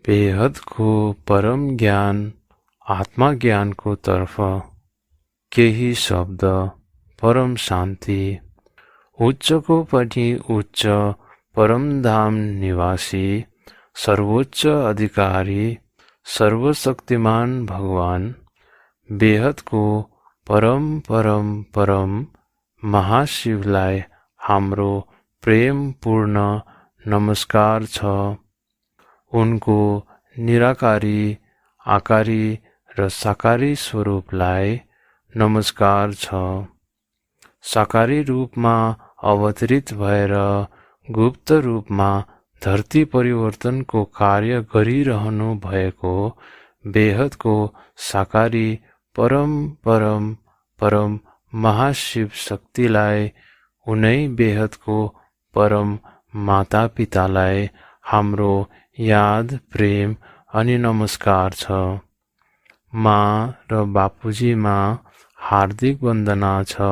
बेहदको परम ज्ञान आत्मा ज्ञानको तर्फ केही शब्द परम शान्ति। उच्चको पनि उच्च परमधाम निवासी सर्वोच्च अधिकारी सर्वशक्तिमान भगवान बेहदको परम परम परम महाशिवलाई हाम्रो प्रेमपूर्ण नमस्कार छ। उनको निराकारी आकारी र साकारी स्वरूपलाई नमस्कार छ। साकारी रूपमा अवतरित भएर गुप्त रूपमा धरती परिवर्तनको कार्य गरिरहनु भएको बेहदको साकारी परम परम परम महाशिव शक्तिलाई उनै बेहदको परम माता पितालाई हाम्रो याद प्रेम अनि नमस्कार छ। माँ र बापुजीमा हार्दिक वन्दना छ।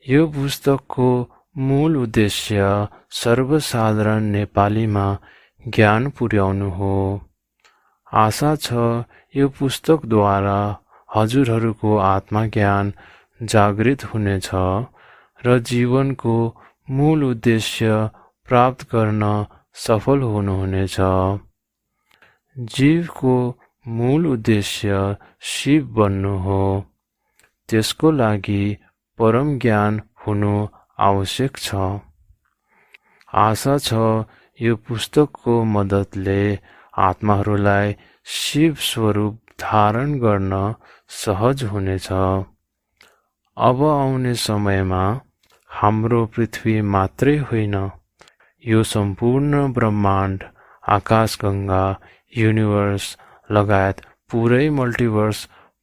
यो पुस्तकको मूल उद्देश्य सर्वसाधारण नेपालीमा ज्ञान पुर्याउनु हो। आशा छ यो पुस्तकद्वारा हजुरहरूको आत्मज्ञान जागृत हुनेछ र जीवनको मूल उद्देश्य प्राप्त गर्न सफल हुनुहुनेछ। जीवको मूल उद्देश्य शिव बन्नु हो। त्यसको लागि परम ज्ञान हुनु आवश्यक छ। आशा छ यो पुस्तकको मद्दतले आत्माहरूलाई शिव स्वरूप धारण गर्न सहज हुनेछ। अब आउने समयमा हाम्रो पृथ्वी मात्रै होइन, यो सम्पूर्ण ब्रह्माण्ड आकाशगङ्गा युनिभर्स लगायत पुरै मल्टिभर्स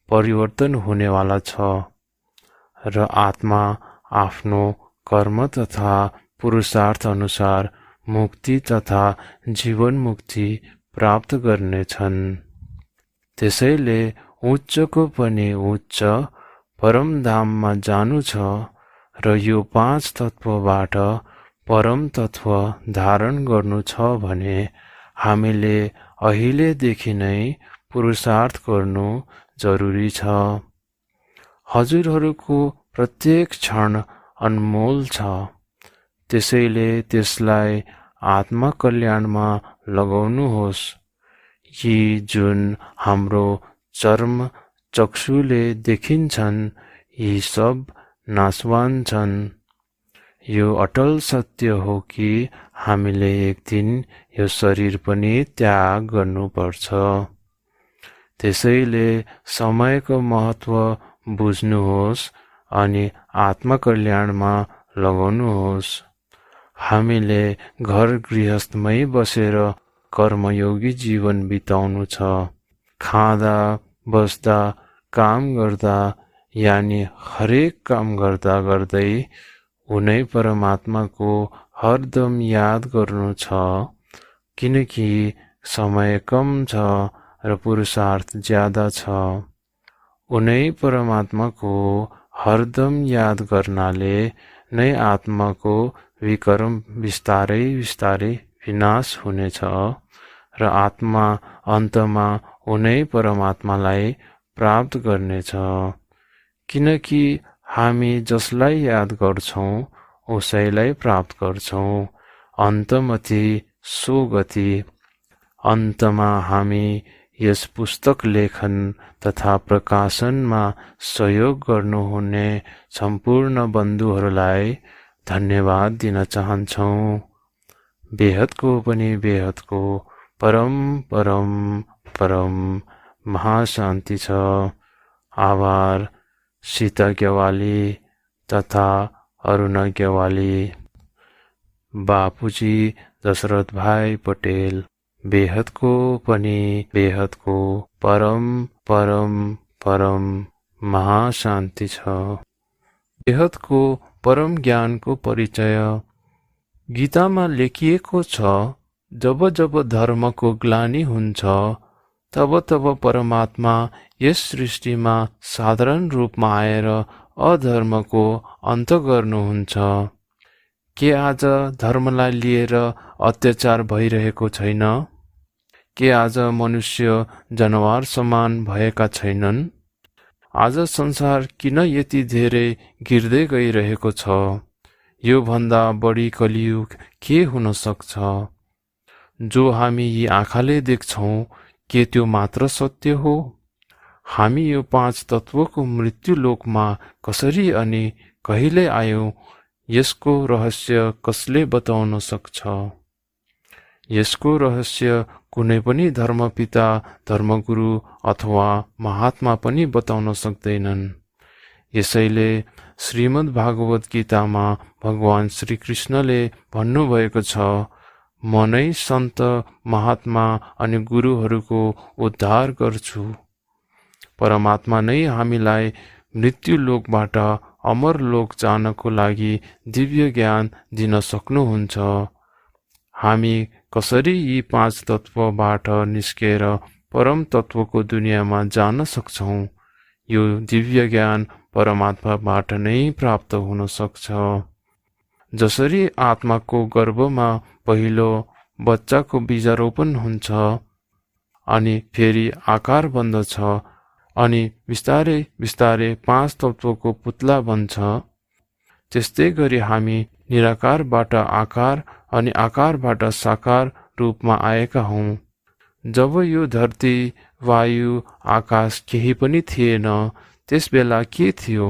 परिवर्तन हुनेवाला छ र आत्मा आफ्नो कर्म तथा पुरुषार्थ अनुसार मुक्ति तथा जीवन मुक्ति प्राप्त गर्नेछन्। त्यसैले उच्चको पनि उच्च परमधाममा जानु छ र यो 5 तत्त्वबाट परम तत्त्व धारण गर्नु छ भने हामीले अहिलेदेखि नै पुरुषार्थ गर्नु जरुरी छ। हजुरहरूको प्रत्येक क्षण अनमोल छ। त्यसैले त्यसलाई आत्मकल्याणमा लगाउनुहोस्। यी जुन हाम्रो चर्म चक्षुले देखिन्छन् यी सब नाशवान छन्। यो अटल सत्य हो कि हामीले एक दिन यो शरीर पनि त्याग गर्नुपर्छ। त्यसैले समयको महत्त्व बुझ्नुहोस् अनि आत्मकल्याणमा लगाउनुहोस्। हामीले घर गृहस्थमै बसेर कर्मयोगी जीवन बिताउनु छ। खाँदा बस्दा काम गर्दा यानि हरेक काम गर्दा गर्दै उनै परमात्माको हरदम याद गर्नु छ, किनकि समय कम छ र पुरुषार्थ ज्यादा छ। उनै परमात्माको हरदम याद गर्नाले नै आत्माको विकर्म बिस्तारै बिस्तारै विनाश हुनेछ र आत्मा अन्तमा उनै परमात्मालाई प्राप्त गर्नेछ। किनकि हामी जसलाई याद गर्छौं उसैलाई प्राप्त गर्छौं। अन्तमति सो गति। अन्तमा हामी यस पुस्तक लेखन तथा प्रकाशनमा सहयोग गर्नुहुने सम्पूर्ण बन्धुहरूलाई धन्यवाद दिन चाहन्छौं। बेहदको पनि बेहदको परम परम परम महाशान्ति छ। आभार। सीता ग्यावाली तथा अरुणा ग्यावाली। बापुजी दशरथ भाइ पटेल। बेहदको पनि बेहदको परम परम परम महाशान्ति छ। बेहदको परम ज्ञानको परिचय। गीतामा लेखिएको छ, जब जब धर्मको ग्लानि हुन्छ तब तब परमात्मा यस सृष्टिमा साधारण रूपमा आएर अधर्मको अन्त गर्नुहुन्छ। के आज धर्मलाई लिएर अत्याचार भइरहेको छैन? के आज मनुष्य जनावर समान भएका छैनन्? आज संसार किन यति धेरै गिर्दै गइरहेको छ? यो भन्दा बढी कलियुग के हुन सक्छ? जो हामी यी आँखाले देख्छौं, के त्यो मात्र सत्य हो? हामी यो 5 तत्वको मृत्यु लोकमा कसरी अनि कहिले आयौं, यसको रहस्य कसले बताउन सक्छ? यसको रहस्य कुनै पनि धर्मपिता, धर्मगुरु अथवा महात्मा पनि बताउन सक्दैनन्। यसैले श्रीमद् भागवत गीतामा भगवान श्रीकृष्णले भन्नुभएको छ, म नै सन्त, महात्मा अनि गुरुहरूको उद्धार गर्छु। परमात्मा नै हामीलाई मृत्यु लोकबाट अमर लोक जानको लागि दिव्य ज्ञान दिन सक्नुहुन्छ। हामी कसरी यी 5 तत्वबाट निस्केर परम तत्वको दुनियाँमा जान सक्छौं? यो दिव्य ज्ञान परमात्माबाट नै प्राप्त हुन सक्छ। जसरी आत्माको गर्भमा पहिलो बच्चाको बीजारोपण हुन्छ अनि फेरि आकार बन्दछ अनि बिस्तारै बिस्तारै 5 तत्वको पुतला बन्छ, त्यस्तै गरी हामी निराकारबाट आकार अनि आकारबाट साकार रूपमा आएका हौं। जब यो धरती, वायु, आकाश केही पनि थिएन, त्यस बेला के थियो?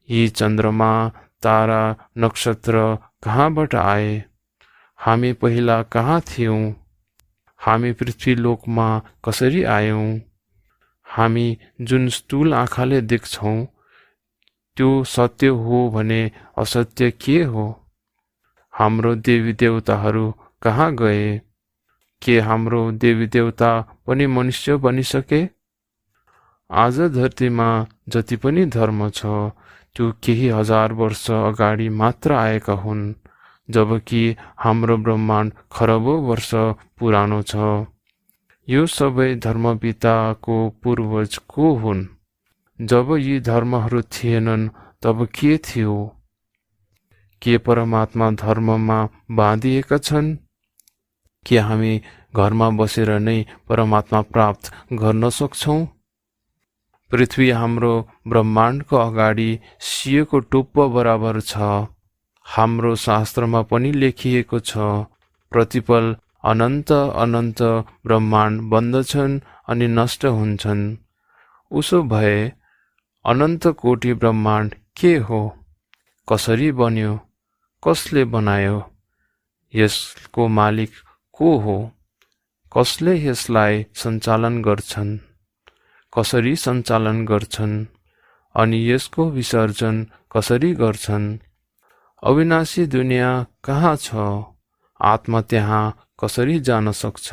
यी चन्द्रमा, तारा, नक्षत्र कहाँबाट आए? हामी पहिला कहाँ थियौं? हामी पृथ्वी लोकमा कसरी आयौं? हामी जुन स्थूल आँखाले देख्छौं, त्यो सत्य हो भने असत्य के हो? हाम्रो देवी देवताहरू कहाँ गए? के हाम्रो देवी देवता पनि मनुष्य बनिसके? आज धरतीमा जति पनि धर्म छ, त्यो केही हजार वर्ष अगाडि मात्र आएका हुन्, जबकि हाम्रो ब्रह्माण्ड खरबौं वर्ष पुरानो छ। यो सबै धर्मपिताको पूर्वज को हुन्? जब यी धर्महरू थिएनन्, तब के थियो? के परमात्मा धर्ममा बाँधिएका छन्? के हामी घरमा बसेर नै परमात्मा प्राप्त गर्न सक्छौं? पृथ्वी हाम्रो ब्रह्माण्डको अगाडि सियोको टुप्पो बराबर छ। हाम्रो शास्त्रमा पनि लेखिएको छ, प्रतिपल अनन्त अनन्त ब्रह्माण्ड बन्दछन् अनि नष्ट हुन्छन्। उसो भए अनन्त कोटि ब्रह्माण्ड के हो? कसरी बन्यो? कसले बनायो? यसको मालिक को हो? कसले यसलाई सञ्चालन गर्छन्? कसरी सञ्चालन गर्छन्? अनि यसको विसर्जन कसरी गर्छन्? अविनाशी दुनियाँ कहाँ छ? आत्मा त्यहाँ कसरी जान सक्छ?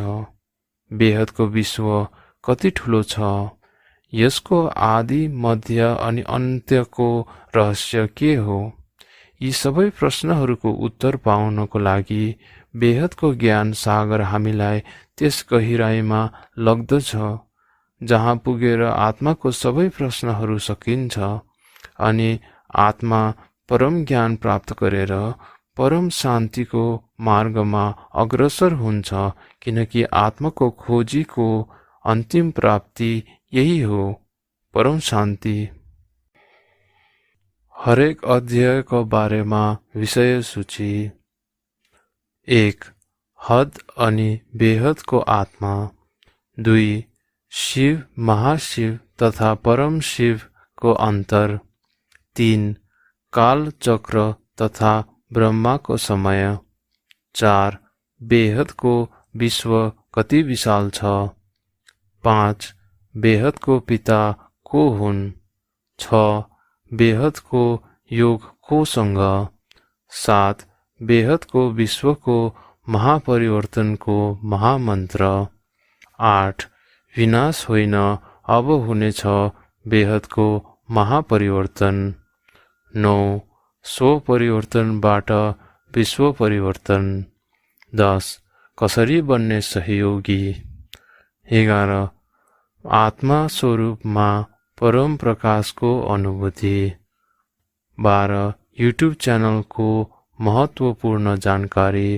बेहदको विश्व कति ठुलो छ? यसको आदि, मध्य अनि अन्त्यको रहस्य के हो? यी सबै प्रश्नहरूको उत्तर पाउनको लागि बेहदको ज्ञान सागर हामीलाई त्यस गहिराईमा लग्दछ, जहाँ पुगेर आत्माको सबै प्रश्नहरू सकिन्छ अनि आत्मा परम ज्ञान प्राप्त गरेर परम शान्तिको मार्गमा अग्रसर हुन्छ, किनकि आत्माको खोजीको अन्तिम प्राप्ति यही हो, परम शान्ति। हरेक अध्यायको बारेमा विषय सूची। 1. हद अनि बेहदको आत्मा। 2. शिव, महाशिव तथा परम शिवको अन्तर। 3. काल चक्र तथा ब्रह्माको समय। 4. बेहदको विश्व कति विशाल छ। 5. बेहदको पिता को हुन्। 6. बेहदको योग कोसँग। 7. बेहदको विश्वको महापरिवर्तनको महामन्त्र। 8. विनाश होइन, अब हुनेछ बेहदको महापरिवर्तन। 9. सो परिवर्तनबाट विश्व परिवर्तन। 10. कसरी बन्ने सहयोगी। 11. आत्मा स्वरूपमा परम प्रकाशको अनुभूति। 12. युट्युब च्यानलको महत्त्वपूर्ण जानकारी।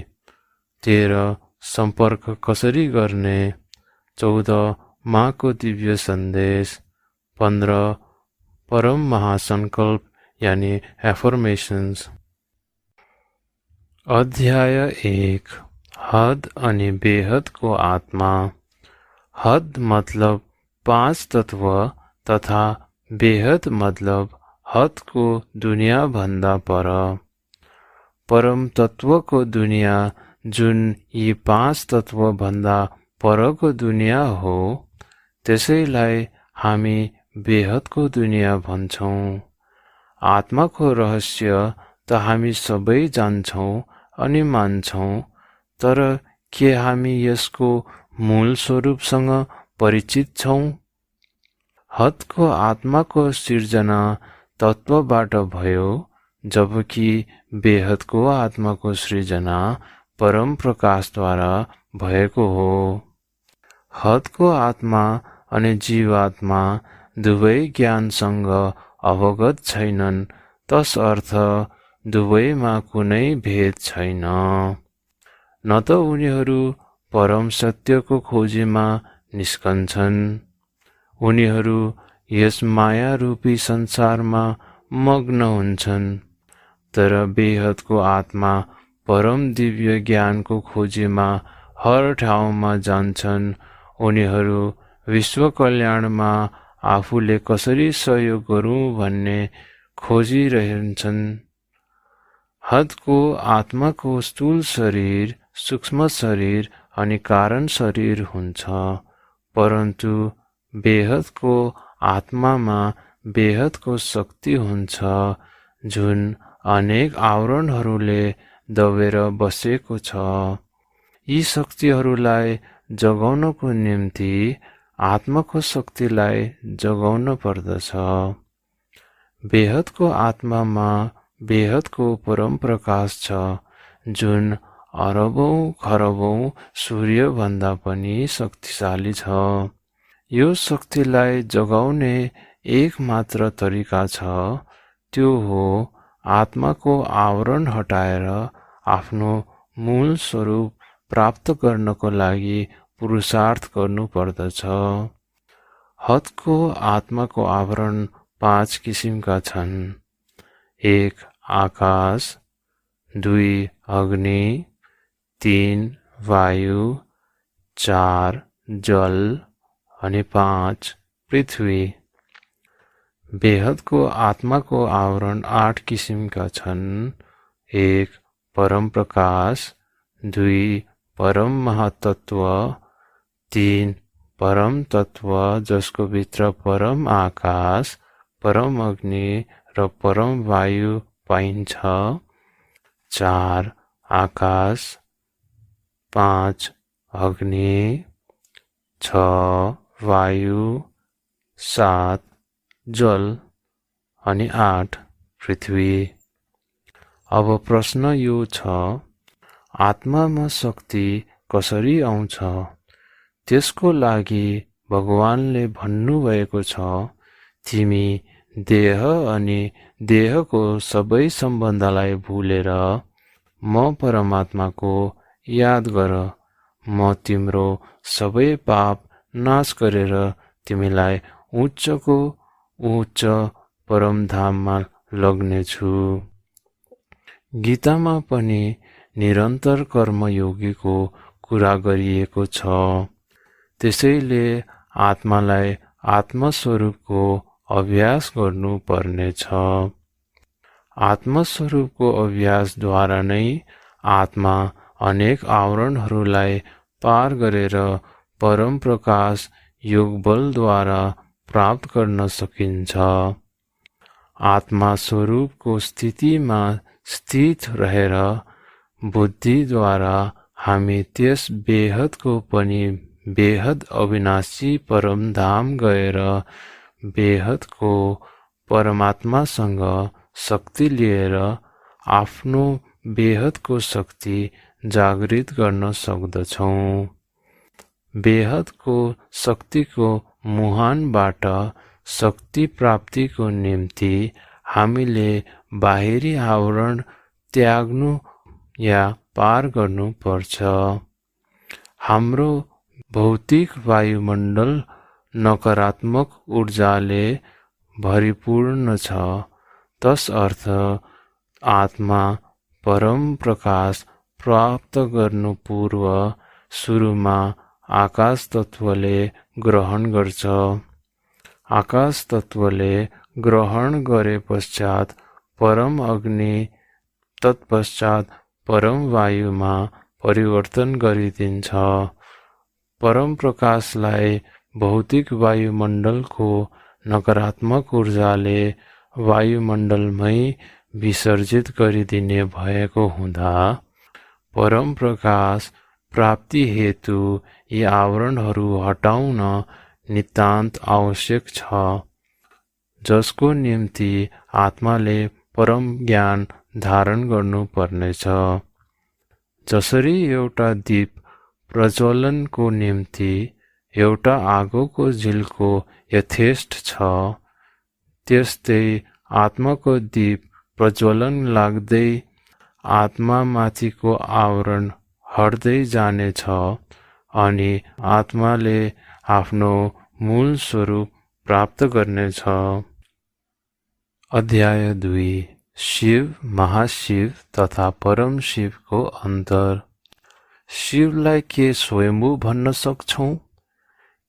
13. सम्पर्क कसरी गर्ने। 14 माँको दिव्य सन्देश, 15 परम महासंकल्प यानी एफर्मेशंस। अध्याय 1 हद अनि बेहदको आत्मा। हद मतलब 5 तत्व तथा बेहद मतलब हदको दुनिया भन्दा पर। परम तत्वको दुनिया जुन यी 5 तत्व भन्दा परको दुनिया हो, त्यसैलाई हामी बेहदको दुनिया भन्छौं। आत्माको रहस्य त हामी सबै जान्छौं अनि मान्छौं, तर के हामी यसको मूल स्वरूपसँग परिचित छौं? हदको आत्माको सिर्जना तत्वबाट भयो, जबकि बेहदको आत्माको सृजना परम प्रकाशद्वारा भएको हो। हदको आत्मा अनि जीवात्मा दुवै ज्ञानसँग अवगत छैनन्, तसर्थ दुवैमा कुनै भेद छैन। न त उनीहरू परम सत्यको खोजीमा निस्कन्छन्, उनीहरू यस माया रूपी संसारमा मग्न हुन्छन्, तर बेहदको आत्मा परम दिव्य ज्ञानको खोजीमा हर ठाउँमा जान्छन्। उनीहरू विश्व कल्याणमा आफूले कसरी सहयोग गरौँ भन्ने खोजिरहन्छन्। हदको आत्माको स्थूल शरीर, सूक्ष्म शरीर अनि कारण शरीर हुन्छ, परन्तु बेहदको आत्मामा बेहदको शक्ति हुन्छ, जुन अनेक आवरणहरूले दबेर बसेको छ। यी शक्तिहरूलाई जगाउनको निम्ति आत्माको शक्तिलाई जगाउन पर्दछ। बेहदको आत्मामा बेहदको परम प्रकाश छ, जुन अरबौं खरबौं सूर्यभन्दा पनि शक्तिशाली छ। यो शक्तिलाई जगाउने एक मात्र तरिका छ, त्यो हो आत्माको आवरण हटाएर आफ्नो मूल स्वरूप प्राप्त गर्नको लागि पुरुषार्थ गर्नु पर्दछ। हदको आत्माको आवरण 5 किसिमका छन्। 1 आकाश, 2 अग्नि, 3 वायु, 4 जल अनि 5 पृथ्वी। बेहदको आत्माको आवरण 8 किसिमका छन्। 1 परम प्रकाश, 2 परम महातत्व, 3 परम तत्व जसको भित्र परम आकाश, परम अग्नि र परम वायु पाइन्छ, 4 आकाश, 5 अग्नि, 6 वायु, 7 जल अनि 8 पृथ्वी। अब प्रश्न यो छ, आत्मामा शक्ति कसरी आउँछ? त्यसको लागि भगवानले भन्नुभएको छ, तिमी देह अनि देहको सबै सम्बन्धलाई भुलेर म परमात्माको याद गर। म तिम्रो सबै पाप नाश गरेर तिमीलाई उच्चको उच्च परमधाममा लग्नेछु। गीतामा पनि निरन्तर कर्मयोगीको कुरा गरिएको छ। त्यसैले आत्मालाई आत्मस्वरूपको अभ्यास गर्नु पर्नेछ। आत्मस्वरूपको अभ्यासद्वारा नै आत्मा अनेक आवरणहरूलाई पार गरेर परम प्रकाश योगबलद्वारा प्राप्त गर्न सकिन्छ। आत्मा स्वरूपको स्थितिमा स्थित रहेर बुद्धिद्वारा हामी त्यस बेहदको पनि बेहद अविनाशी परमधाम गएर बेहदको परमात्मासँग शक्ति लिएर आफ्नो बेहदको शक्ति जागृत गर्न सक्दछौँ। बेहदको शक्तिको मुहानबाट शक्ति प्राप्तिको निम्ति हामीले बाहिरी आवरण त्याग्नु या पार गर्नु पर्छ। हाम्रो भौतिक वायुमण्डल नकारात्मक ऊर्जाले भरिपूर्ण छ। तसर्थ आत्मा परम प्रकाश प्राप्त गर्नु पूर्व सुरुमा आकाश तत्त्वले ग्रहण गर्छ। आकाश तत्त्वले ग्रहण गरे पश्चात परम अग्नि, तत्पश्चात परम वायुमा परिवर्तन गरिदिन्छ। परम प्रकाशलाई भौतिक वायुमण्डलको नकारात्मक ऊर्जाले वायुमण्डलमै विसर्जित गरिदिने भएको हुँदा परम प्रकाश प्राप्ति हेतु यी आवरणहरू हटाउन नितान्त आवश्यक छ, जसको निम्ति आत्माले परम ज्ञान धारण गर्नु पर्नेछ। जसरी एउटा दीप प्रज्वलनको निम्ति एउटा आगोको झिल्को यथेष्ट छ, त्यस्तै आत्माको दीप प्रज्वलन लाग्दै आत्मामाथिको आवरण हट्दै जानेछ अनि आत्माले आफ्नो मूल स्वरूप प्राप्त गर्नेछ। अध्याय 2 शिव, महाशिव तथा परम शिवको अन्तर। शिवलाई के स्वयम्भू भन्न सक्छौं?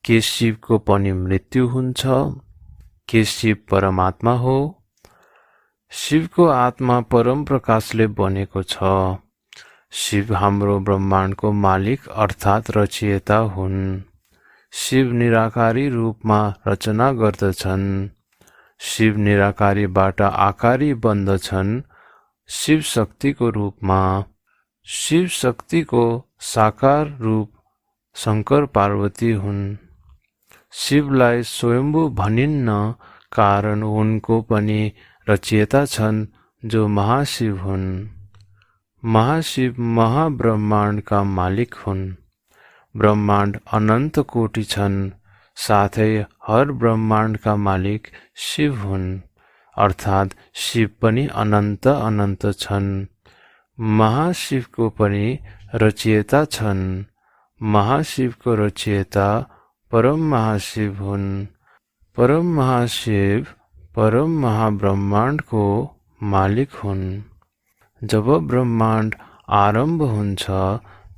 के शिवको पनि मृत्यु हुन्छ? के शिव परमात्मा हो? शिवको आत्मा परम प्रकाशले बनेको छ। शिव हाम्रो ब्रह्माण्डको मालिक अर्थात् रचयिता हुन्। शिव निराकारी रूपमा रचना गर्दछन्। शिव निराकारीबाट आकारी बन्दछन् शिव शक्तिको रूपमा। शिव शक्तिको साकार रूप शंकर पार्वती हुन्। शिवलाई स्वयम्भू भनिन्न, कारण उनको पनि रचयिता छन् जो महाशिव हुन्। महाशिव महाब्रह्माण्डका मालिक हुन्। ब्रह्माण्ड अनन्त कोटि छन्, साथै हर ब्रह्माण्डका मालिक शिव हुन्, अर्थात् शिव पनि अनन्त अनन्त छन्। महाशिवको पनि रचयिता छन्। महाशिवको रचयिता परम महाशिव हुन्। परम महाशिव परम महाब्रह्माण्डको मालिक हुन्। जब ब्रह्माण्ड आरम्भ हुन्छ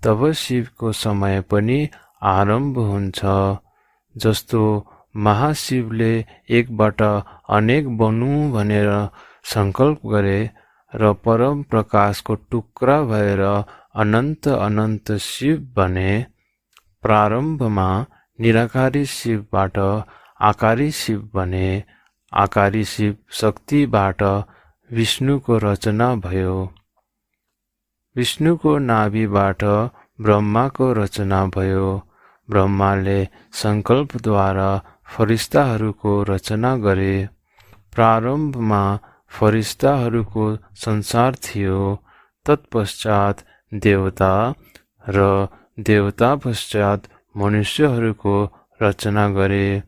तब शिवको समय पनि आरम्भ हुन्छ। जस्तो महाशिवले एकबाट अनेक बनौँ भनेर संकल्प गरे र परम प्रकाशको टुक्रा भएर अनन्त अनन्त शिव बने। प्रारम्भमा निराकारी शिवबाट आकारी शिव बने। आकारी शिव शक्तिबाट विष्णुको रचना भयो। विष्णुको नाभिबाट ब्रह्माको रचना भयो। ब्रह्माले संकल्पद्वारा फरिस्ताहरूको रचना गरे। प्रारम्भमा फरिस्ताहरूको संसार थियो। तत्पश्चात देवता र देवता पश्चात मनुष्यहरूको रचना गरे।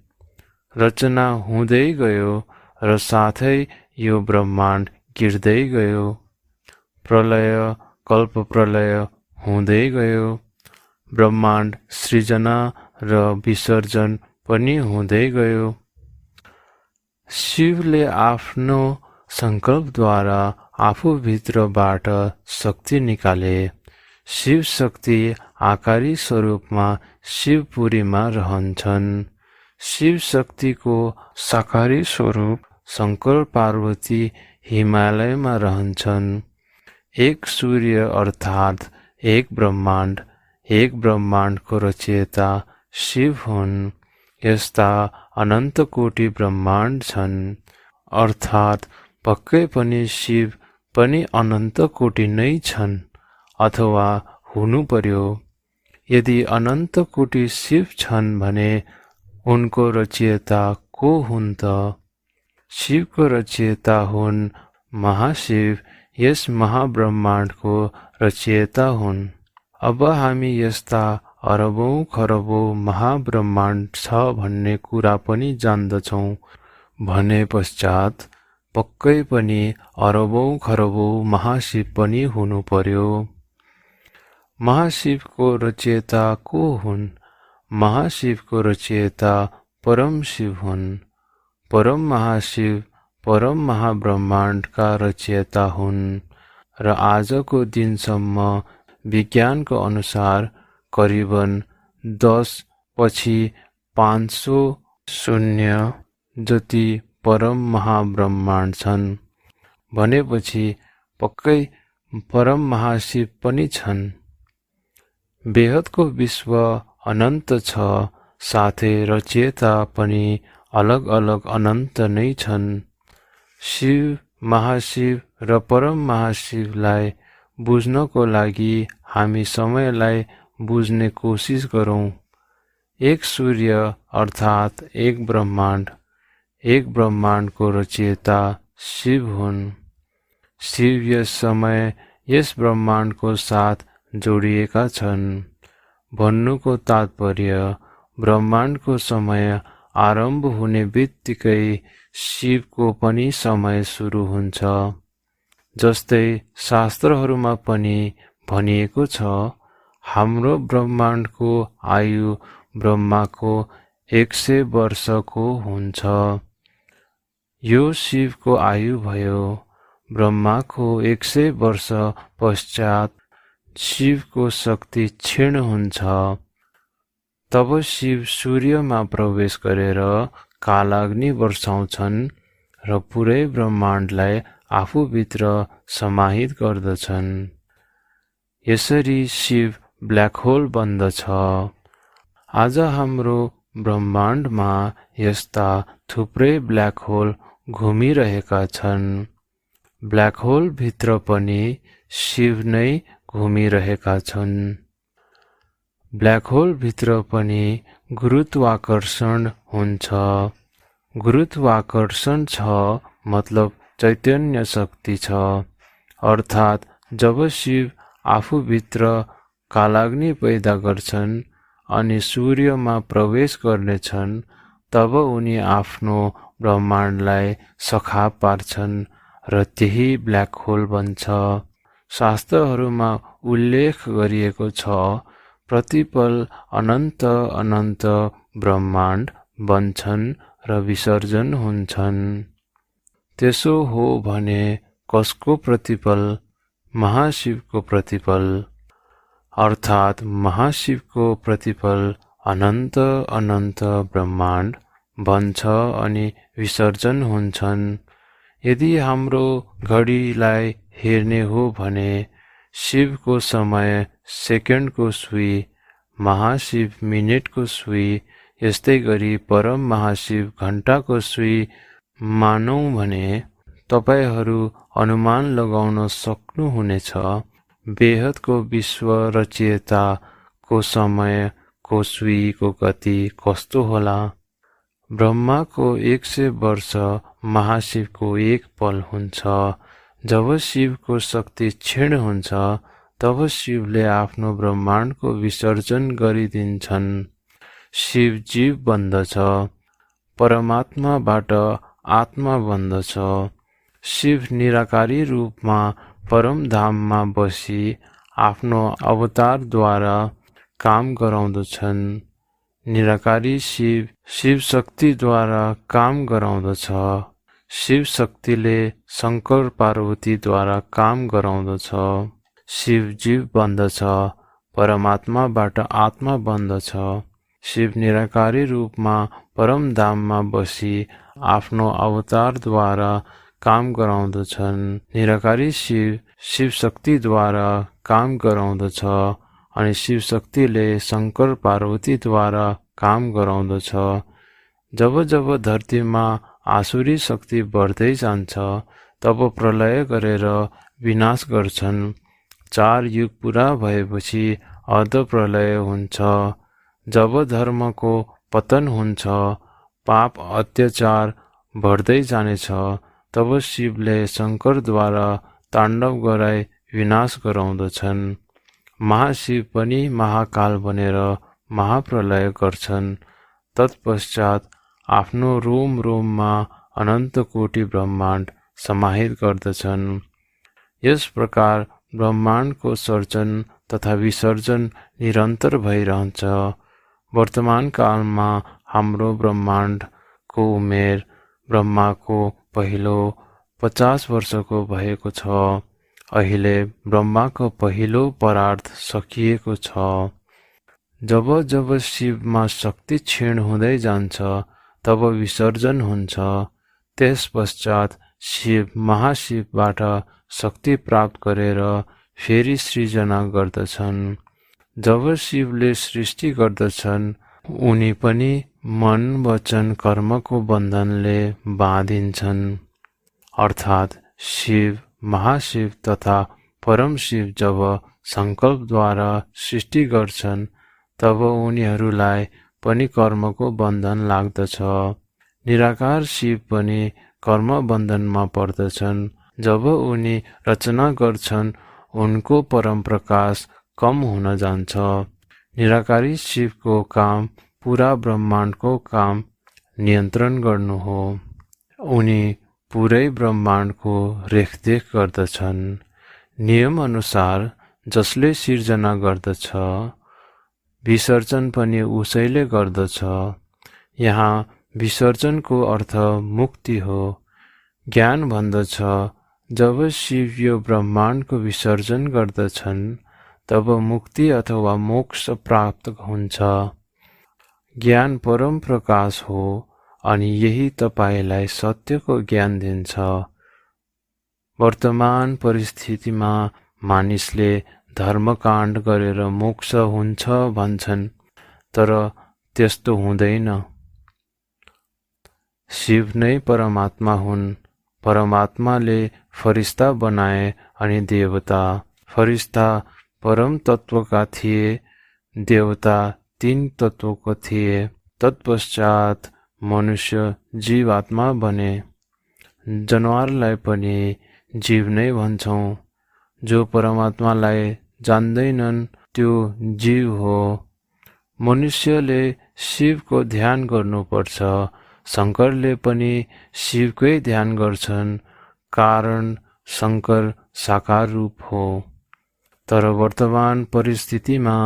रचना हुँदै गयो र साथै यो ब्रह्माण्ड गिर्दै गयो। प्रलय कल्प प्रलय हुँदै गयो। ब्रह्माण्ड सृजना र विसर्जन पनि हुँदै गयो। शिवले आफ्नो संकल्पद्वारा आफूभित्रबाट शक्ति निकाले। शिव शक्ति आकारी स्वरूपमा शिवपुरीमा रहन्छन्। शिव शक्तिको साकारी स्वरूप शंकर पार्वती हिमालयमा रहन्छन्। एक सूर्य अर्थात् एक ब्रह्माण्डको रचयिता शिव हुन्। यस्ता अनन्त कोटि ब्रह्माण्ड छन्, अर्थात् पक्कै पनि शिव पनि अनन्त कोटि नै छन् अथवा हुनु पर्यो। यदि अनन्त कोटि शिव छन् भने उनको रचयिता को हुन् त? शिवको रचयिता हुन् महाशिव, यस महाब्रह्माण्डको रचयिता हुन्। अब हामी यस्ता अरबौं खरबौं महाब्रह्माण्ड छ भन्ने कुरा पनि जान्दछौं भने पश्चात पक्कै पनि अरबौं खरबौं महाशिव पनि हुनु पर्यो। महाशिवको रचयिता को हुन्? महाशिवको रचयिता परम शिव हुन्। परम महाशिव परम महाब्रह्माण्डका रचयिता हुन् र आजको दिनसम्म विज्ञानको अनुसार करिबन 10 पछि 500 शून्य जति परम महाब्रह्माण्ड छन् भनेपछि पक्कै परम महाशिव पनि छन्। बेहदको विश्व अनन्त छ, साथै रचयिता पनि अलग अलग अनन्त नै छन्। शिव महाशिव र परम महाशिवलाई बुझ्नको लागि हामी समयलाई बुझ्ने कोसिस गरौँ। एक सूर्य अर्थात् एक ब्रह्माण्डको रचयिता शिव हुन्। शिव यस समय यस ब्रह्माण्डको साथ जोडिएका छन्। भन्नुको तात्पर्य ब्रह्माण्डको समय आरम्भ हुने बित्तिकै शिवको पनि समय सुरु हुन्छ। जस्तै शास्त्रहरूमा पनि भनिएको छ, हाम्रो ब्रह्माण्डको आयु ब्रह्माको 100 वर्षको हुन्छ। यो शिवको आयु भयो। ब्रह्माको 100 वर्ष पश्चात शिवको शक्ति क्षीण हुन्छ। तब शिव सूर्यमा प्रवेश गरेर कालाग्नि वर्षाउँछन् र पुरै ब्रह्माण्डलाई आफूभित्र समाहित गर्दछन्। यसरी शिव ब्ल्याक होल बन्दछ। आज हाम्रो ब्रह्माण्डमा यस्ता थुप्रै ब्ल्याक होल घुमिरहेका छन्। ब्ल्याक होल भित्र पनि शिव नै घुमिरहेका छन्। ब्ल्याक होल भित्र पनि गुरुत्वाकर्षण हुन्छ। गुरुत्वाकर्षण छ मतलब चैतन्य शक्ति छ। अर्थात् जब शिव आफूभित्र कालाग्नि पैदा गर्छन् अनि सूर्यमा प्रवेश गर्नेछन्, तब उनी आफ्नो ब्रह्माण्डलाई सखा पार्छन् र त्यही ब्ल्याक होल बन्छ। शास्त्रहरूमा उल्लेख गरिएको छ, प्रतिपल अनन्त अनन्त ब्रह्माण्ड बन्छन् र विसर्जन हुन्छन्। त्यसो हो भने कसको प्रतिपल? महाशिवको प्रतिपल। अर्थात् महाशिवको प्रतिपल अनन्त अनन्त ब्रह्माण्ड बन्छ अनि विसर्जन हुन्छन्। यदि हाम्रो घडीलाई हेर्ने हो भने शिवको समय सेकेन्डको सुई, महाशिव मिनेटको सुई, यस्तै गरी परम महाशिव घण्टाको सुई मानौँ भने तपाईहरू अनुमान लगाउन सक्नुहुनेछ बेहदको विश्व रचयिताको समयको सुईको गति कस्तो होला। ब्रह्माको 100 वर्ष महाशिवको एक पल हुन्छ। जब शिवको शक्ति क्षीण हुन्छ, तब शिवले आफ्नो ब्रह्माण्डको विसर्जन गरिदिन्छन्। शिव जीव बन्दछ, परमात्माबाट आत्मा बन्दछ। शिव निराकारी रूपमा परमधाममा बसी आफ्नो अवतारद्वारा काम गराउँदछन्। निराकारी शिव शिव शक्तिद्वारा काम गराउँदछ। शिव शक्तिले शङ्कर पार्वतीद्वारा काम गराउँदछ। शिव जीव बन्दछ, परमात्माबाट आत्मा बन्दछ। शिव निराकारी रूपमा परमधाममा बसी आफ्नो अवतारद्वारा काम गराउँदछन्। निराकारी शिव शिव शक्तिद्वारा काम गराउँदछ अनि शिव शक्तिले शङ्कर पार्वतीद्वारा काम गराउँदछ। जब जब धरतीमा आसुरी शक्ति बढ्दै जान्छ, तब प्रलय गरेर विनाश गर्छन्। 4 युग पुरा भएपछि अर्ध प्रलय हुन्छ। जब धर्मको पतन हुन्छ, पाप अत्याचार बढ्दै जानेछ, तब शिवले शङ्करद्वारा ताण्डव गराई विनाश गराउँदछन्। महाशिव पनि महाकाल बनेर महाप्रलय गर्छन्। तत्पश्चात आफ्नो रोम रोममा अनन्त कोटि ब्रह्माण्ड समाहित गर्दछन्। यस प्रकार ब्रह्माण्डको सर्जन तथा विसर्जन निरन्तर भइरहन्छ। वर्तमान कालमा हाम्रो ब्रह्माण्डको उमेर ब्रह्माको पहिलो 50 वर्षको भएको छ। अहिले ब्रह्माको पहिलो परार्ध सकिएको छ। जब जब शिवमा शक्ति क्षीण हुँदै जान्छ तब विसर्जन हुन्छ। त्यस पश्चात शिव महाशिवबाट शक्ति प्राप्त गरेर फेरि सृजना गर्दछन्। जब शिवले सृष्टि गर्दछन् उनी पनि मन वचन कर्मको बन्धनले बाँधिन्छन्। अर्थात् शिव महाशिव तथा परम शिव जब संकल्पद्वारा सृष्टि गर्छन् तब उनीहरूलाई पनि कर्मको बन्धन लाग्दछ। निराकार शिव पनि कर्म बन्धनमा पर्दछन्। जब उनी रचना गर्छन् उनको परम प्रकाश कम हुन जान्छ। निराकारी शिवको काम पूरा ब्रह्माण्डको काम नियन्त्रण गर्नु हो। उनी पुरै ब्रह्माण्डको रेखदेख गर्दछन्। नियम अनुसार जसले सिर्जना गर्दछ विसर्जन पनि उसैले गर्दछ। यहाँ विसर्जनको अर्थ मुक्ति हो। ज्ञान भन्दछ जब शिव यो ब्रह्माण्डको विसर्जन गर्दछन् तब मुक्ति अथवा मोक्ष प्राप्त हुन्छ। ज्ञान परम प्रकाश हो अनि यही तपाईलाई सत्यको ज्ञान दिन्छ। वर्तमान परिस्थितिमा मानिसले धर्मकाण्ड गरेर मोक्ष हुन्छ भन्छन्, तर त्यस्तो हुँदैन। शिव नै परमात्मा हुन्। परमात्माले फरिस्ता बनाए अनि देवता। फरिस्ता परम तत्वका थिए, देवता 3 तत्वको थिए। तत्पश्चात मनुष्य जीवात्मा बने। जनावरलाई पनि जीव नै भन्छौँ। जो परमात्मालाई जान्दैनन् त्यो जीव हो। मनुष्यले शिवको ध्यान गर्नुपर्छ। शङ्करले पनि शिवकै ध्यान गर्छन्, कारण शङ्कर साकार रूप हो। तर वर्तमान परिस्थितिमा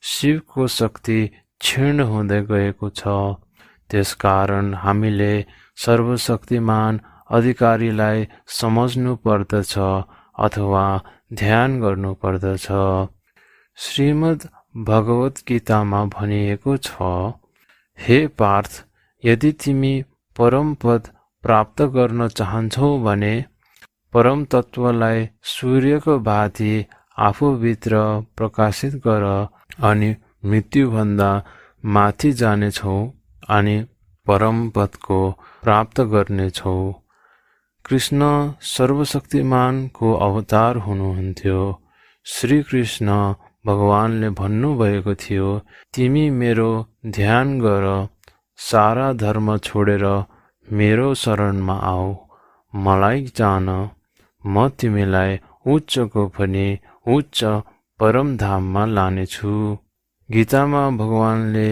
शिवको शक्ति क्षीण हुँदै गएको छ। त्यसकारण हामीले सर्वशक्तिमान अधिकारीलाई सम्झनु पर्दछ अथवा ध्यान गर्नु पर्दछ। श्रीमद् भगवत गीतामा भनिएको छ, हे पार्थ, यदि तिमी परम पद प्राप्त गर्न चाहन्छौ भने परम तत्वलाई सूर्यको भाँति आफूभित्र प्रकाशित गर अनि मृत्युभन्दा माथि जानेछौ अनि परम पदको प्राप्त गर्नेछौ। कृष्ण सर्वशक्तिमानको अवतार हुनुहुन्थ्यो। श्री कृष्ण भगवानले भन्नुभएको थियो, तिमी मेरो ध्यान गर, सारा धर्म छोडेर मेरो शरणमा आऊ, मलाई जान, म तिमीलाई उच्चको पनि उच्च परमधाममा लानेछु। गीतामा भगवानले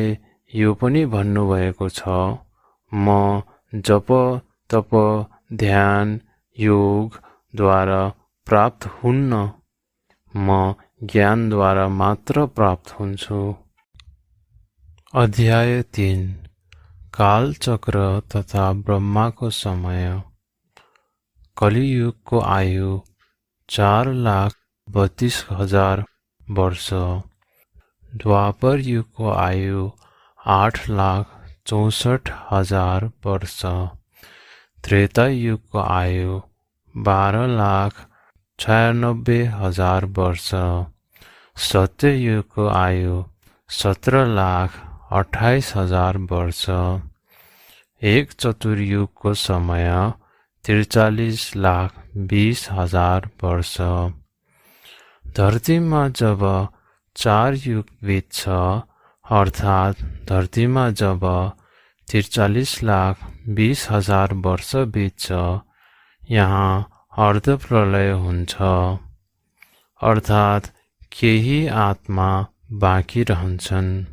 यो पनि भन्नुभएको छ, म जप तप ध्यान योगद्वारा प्राप्त हुन्न, म ज्ञानद्वारा मात्र प्राप्त हुन्छु। अध्याय 3 कालचक्र तथा ब्रह्माको समय। कलियुगको आयु 4,32,000 वर्ष। द्वापर युगको आयु 8,64,000 वर्ष। त्रेता युगको आयु 12,96,000 वर्ष। सत्य युगको आयु 17,28,000 वर्ष। एक चतुर्युगको समय 43,20,000 वर्ष। धरतीमा जब 4 युग बित्छ, अर्थात् धरतीमा जब 43,20,000 वर्ष बित्छ, यहाँ अर्धप्रलय हुन्छ, अर्थात् केही आत्मा बाँकी रहन्छन्।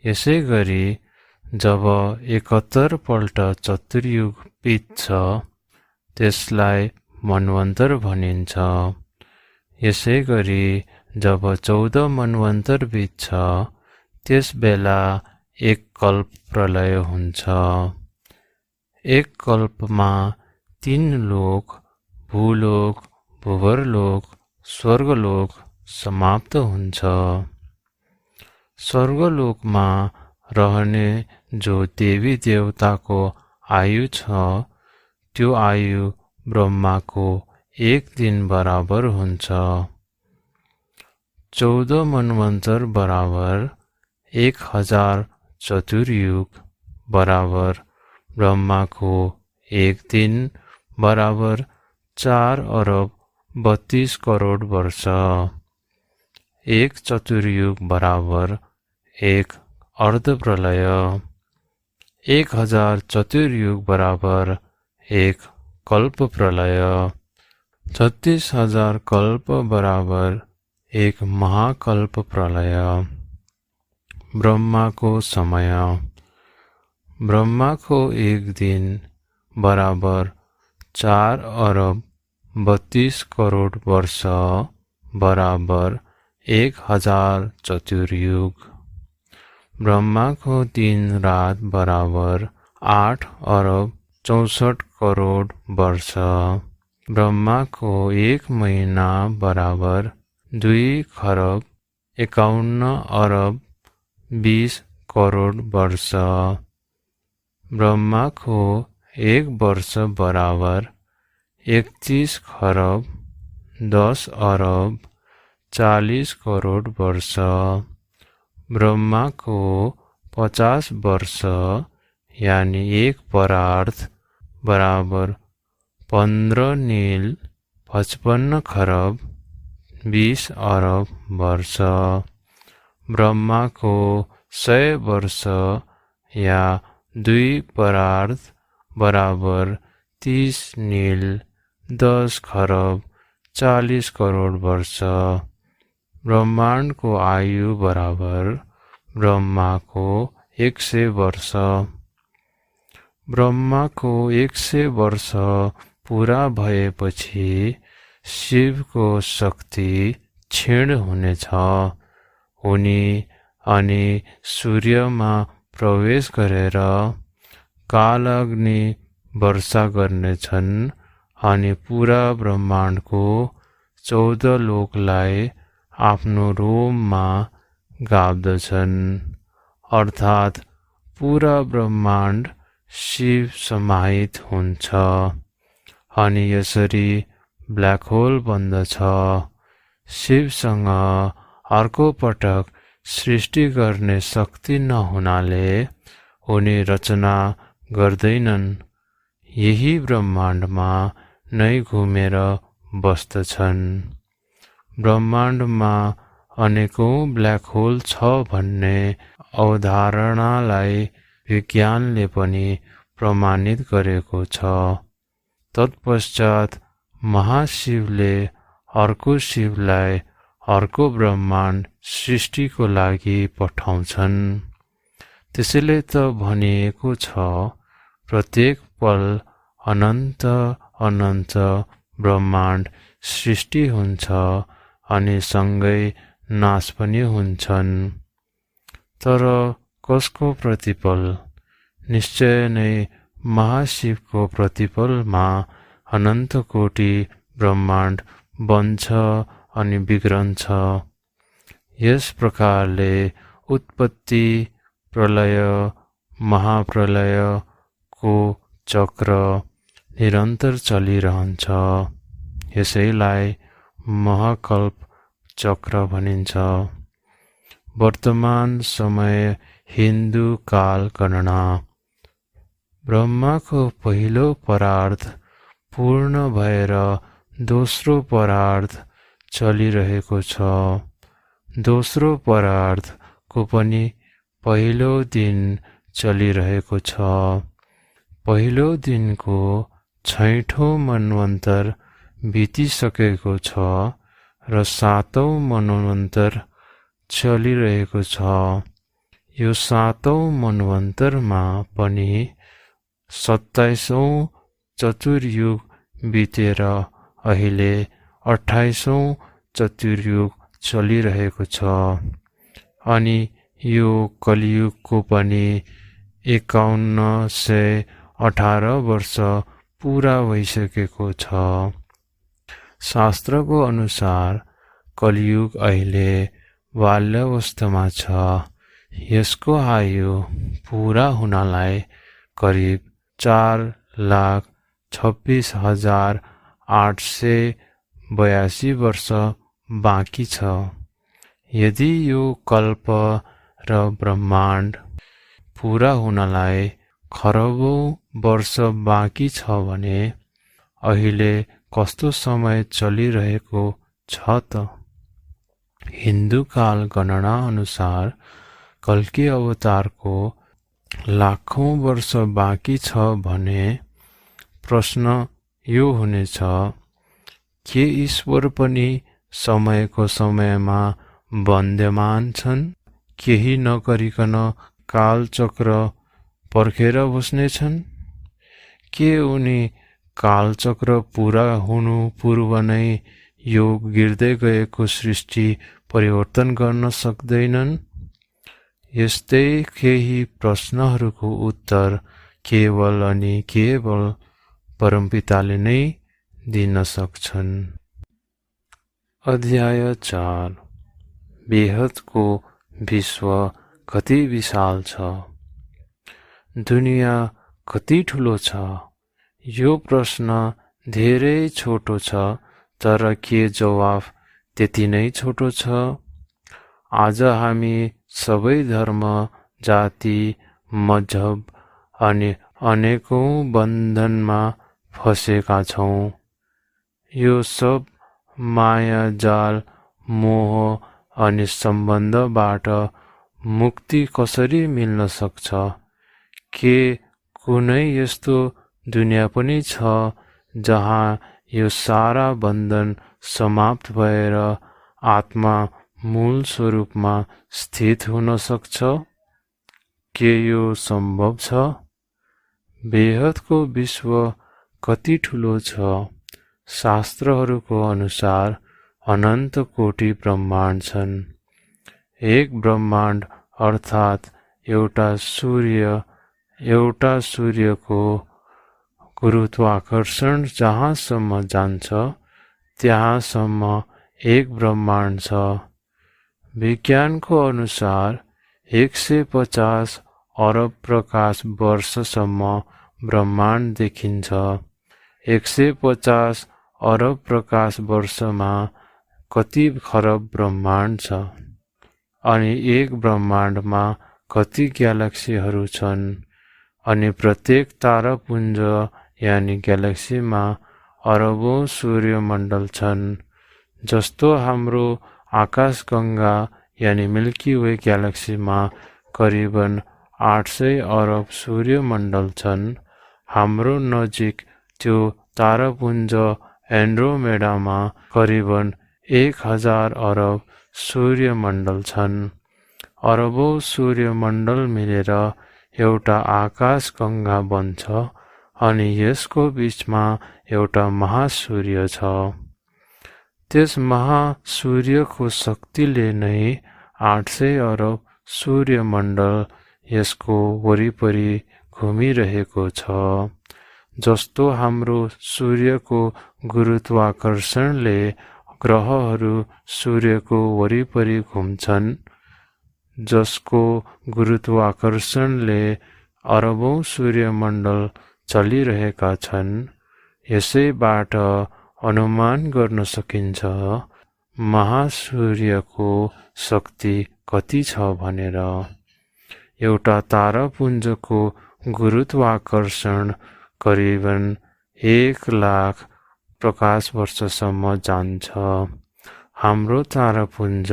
यसै गरी जब 71 पल्ट चतुर्युग बित्छ त्यसलाई मन्वन्तर भनिन्छ। यसै गरी जब 14 मन्वन्तर बित्छ त्यसबेला एक कल्प प्रलय हुन्छ। एक कल्पमा 3 लोक, भूलोक, भूवर्लोक, स्वर्गलोक समाप्त हुन्छ। स्वर्गलोकमा रहने जो देवी देवताको आयु छ, त्यो आयु ब्रह्माको 1 दिन बराबर हुन्छ। 14 मनवन्तर बराबर 1000 चतुर्युग बराबर ब्रह्माको 1 दिन बराबर 4 अरब 32 करोड वर्ष। 1 चतुर्युग बराबर 1 अर्ध प्रलय। 1000 चतुर्युग बराबर 1 कल्प प्रलय। 36,000 कल्प बराबर 1 महाकल्प प्रलय। ब्रह्माको समय। ब्रह्माको 1 दिन बराबर 4 अरब 32 करोड वर्ष बराबर 1000 चतुर्युग। ब्रह्माको दिन रात बराबर 8 अरब 64 करोड वर्ष। ब्रह्माको 1 महीना बराबर 2 खरब 51 अरब 20 करोड वर्ष। ब्रह्माको 1 वर्ष बराबर 31 खरब 10 अरब 40 करोड वर्ष। ब्रह्माको 50 वर्ष यानी 1 परार्थ बराबर 15 नील 55 खरब 20 अरब वर्ष। ब्रह्माको 100 वर्ष या 2 परार्थ बराबर 30 नील 10 खरब 40 करोड वर्ष। ब्रह्माण्डको आयु बराबर ब्रह्माको 100 वर्ष। ब्रह्माको 100 वर्ष पूरा भएपछि शिवको शक्ति क्षीण हुनेछ। उनी अनि सूर्यमा प्रवेश गरेर कालअग्नि वर्षा गर्नेछन् अनि पूरा ब्रह्माण्डको 14 लोकलाई आफ्नो रोममा गाप्दछन्, अर्थात् पूरा ब्रह्माण्ड शिव समाहित हुन्छ अनि यसरी ब्ल्याक होल बन्दछ। शिवसँग अर्को पटक सृष्टि गर्ने शक्ति नहुनाले उनी रचना गर्दैनन्, यही ब्रह्माण्डमा नै घुमेर बस्दछन्। ब्रह्माण्डमा अनेकौं ब्ल्याक होल छ भन्ने अवधारणालाई विज्ञानले पनि प्रमाणित गरेको छ। तत्पश्चात महाशिवले अर्को शिवलाई अर्को ब्रह्माण्ड सृष्टिको लागि पठाउँछन्। त्यसैले त भनिएको छ, प्रत्येक पल अनन्त अनन्त ब्रह्माण्ड सृष्टि हुन्छ अनि सँगै नाश पनि हुन्छन्। तर कसको प्रतिपल? निश्चय नै महाशिवको प्रतिपलमा अनन्त कोटि ब्रह्माण्ड बन्छ अनि बिग्रन्छ। यस प्रकारले उत्पत्ति, प्रलय, महाप्रलयको चक्र निरन्तर चलिरहन्छ। यसैलाई महाकल्प चक्र भनिन्छ। वर्तमान समय हिन्दू काल गणना। ब्रह्माको पहिलो परार्थ पूर्ण भएर दोस्रो परार्थ चलिरहेको छ। दोस्रो परार्थको पनि पहिलो दिन चलिरहेको छ। पहिलो दिनको 6औं मनवन्तर बितिसकेको छ र 7औं मनवन्तर चलिरहेको छ। यो 7औं मनवन्तरमा पनि 27औं चतुर्युग बितेर अहिले 28औं चतुर्युग चलिरहेको छ अनि यो कलियुगको पनि 5118 वर्ष पूरा भइसकेको छ। शास्त्रको अनुसार कलियुग अहिले बाल्यावस्थामा छ। यसको आयु पूरा हुनलाई करिब 4,26,882 वर्ष बाँकी छ। यदि यो कल्प र ब्रह्माण्ड पूरा हुनलाई खरबौं वर्ष बाँकी छ भने अहिले कस्तो समय चलिरहेको छ त? हिन्दू काल गणना अनुसार कल्की अवतारको लाखौं वर्ष बाँकी छ भने प्रश्न यो हुनेछ, के ईश्वर पनि समयको समयमा बन्द्यमान छन्? केही नगरिकन कालचक्र पर्खेर बस्नेछन्? के उनी कालचक्र पूरा हुनु पूर्व नै यो गिर्दै गएको सृष्टि परिवर्तन गर्न सक्दैनन्? यस्तै केही प्रश्नहरूको उत्तर केवल अनि केवल परमपिताले नै दिन सक्छन्। अध्याय 4 बेहदको विश्व कति विशाल छ? दुनिया कति ठुलो छ? यो प्रश्न धेरै छोटो छ, तर के जवाफ त्यति नै छोटो छ? आज हामी सबै धर्म, जाति, मजहब अनि अनेकौं बन्धनमा फँसेका छौं। यो सब माया जाल, मोह अनि सम्बन्धबाट मुक्ति कसरी मिल्न सक्छ? के कुनै यस्तो दुनिया पनि छ जहाँ यो सारा बन्धन समाप्त भएर आत्मा मूल स्वरूपमा स्थित हुन सक्छ? के यो सम्भव छ? बेहदको विश्व कति ठुलो छ? शास्त्रहरूको अनुसार अनन्त कोटि ब्रह्माण्ड छन्। एक ब्रह्माण्ड अर्थात् एउटा सूर्यको गुरुत्वाकर्षण जहाँसम्म जान्छ त्यहाँसम्म एक ब्रह्माण्ड छ। विज्ञानको अनुसार 150 अरब प्रकाश वर्षसम्म ब्रह्माण्ड देखिन्छ। 150 अरब प्रकाश वर्षमा कति खरब ब्रह्माण्ड छ? अनि एक ब्रह्माण्डमा कति ग्यालेक्सीहरू छन्? अनि प्रत्येक तारापुञ्ज यानि ग्यालेक्सीमा अरबौं सूर्यमण्डल छन्। जस्तो हाम्रो आकाशगङ्गा यानि मिल्की वे ग्यालेक्सीमा करिबन 800 अरब सूर्यमण्डल छन्। हाम्रो नजिक त्यो तारापुञ्ज एन्ड्रोमेडामा करिबन 1000 अरब सूर्यमण्डल छन्। अरबौं सूर्यमण्डल मिलेर एउटा आकाशगङ्गा बन्छ अनि यसको बीचमा एउटा महासूर्य छ। त्यस महासूर्यको शक्तिले नै 800 अरब सूर्यमण्डल यसको वरिपरि घुमिरहेको छ। जस्तो हाम्रो सूर्यको गुरुत्वाकर्षणले ग्रहहरू सूर्यको वरिपरि घुम्छन्, जसको गुरुत्वाकर्षणले अरबौं सूर्यमण्डल चलिरहेका छन्। यसैबाट अनुमान गर्न सकिन्छ महासूर्यको शक्ति कति छ भनेर। एउटा तारापुञ्जको गुरुत्वाकर्षण करिबन 1,00,000 प्रकाश वर्षसम्म जान्छ। हाम्रो तारापुञ्ज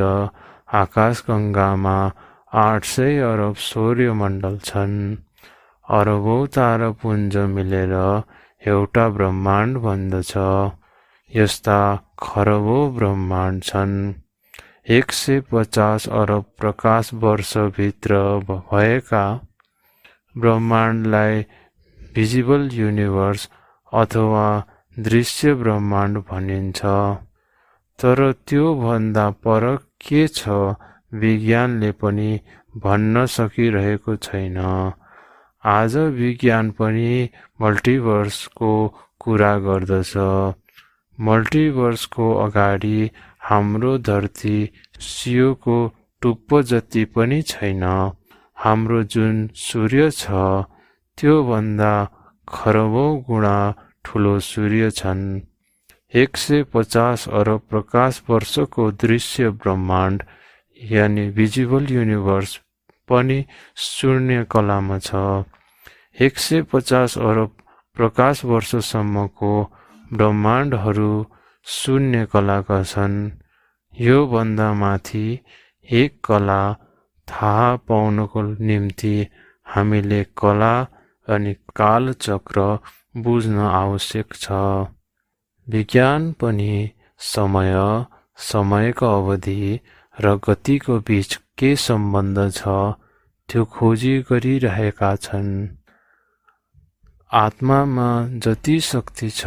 आकाशगङ्गामा 800 अरब सूर्यमण्डल छन्। अरबौं तारापुञ्ज मिलेर एउटा ब्रह्माण्ड बन्दछ। यस्ता खरबौं ब्रह्माण्ड छन्। 150 अरब प्रकाश वर्षभित्र भएका ब्रह्माण्डलाई भिजिबल युनिभर्स अथवा दृश्य ब्रह्माण्ड भनिन्छ। तर त्यो भन्दा पर के छ विज्ञानले पनि भन्न सकिरहेको छैन। आज विज्ञान पनि मल्टिभर्सको कुरा गर्दछ। मल्टिभर्सको अगाडि हाम्रो धरती सियोको टुप्पो जति पनि छैन। हाम्रो जुन सूर्य छ त्योभन्दा खरबौं गुणा ठुलो सूर्य छन्। 150 अरब प्रकाश वर्षको दृश्य ब्रह्माण्ड यानि भिजिबल युनिभर्स पनि शून्य कलामा छ। 150 अरब प्रकाश वर्षसम्मको ब्रह्माण्डहरू शून्य कलाका छन्। यो भन्दा माथि एक कला थाहा पाउनको निम्ति हामीले कला अनि कालचक्र बुझ्न आवश्यक छ। विज्ञान पनि समय, समयको अवधि र गतिको बीच के सम्बन्ध छ त्यो खोजी गरिरहेका छन्। आत्मामा जति शक्ति छ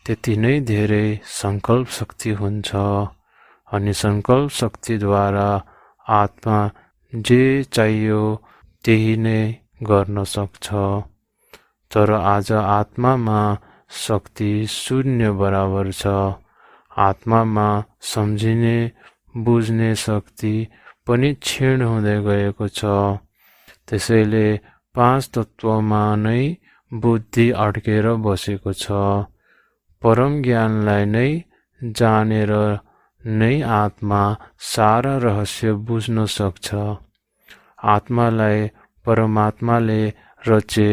त्यति नै धेरै संकल्प शक्ति हुन्छ अनि संकल्प शक्तिद्वारा आत्मा जे चाहियो त्यही नै गर्न सक्छ। तर आज आत्मामा शक्ति शून्य बराबर छ। आत्मामा सम्झिने बुझ्ने शक्ति पनि क्षीण हुँदै गएको छ। त्यसैले 5 तत्त्वमा नै बुद्धि अड्केर बसेको छ। परम ज्ञानलाई नै जानेर नै आत्मा सारा रहस्य बुझ्न सक्छ। आत्मालाई परमात्माले रचे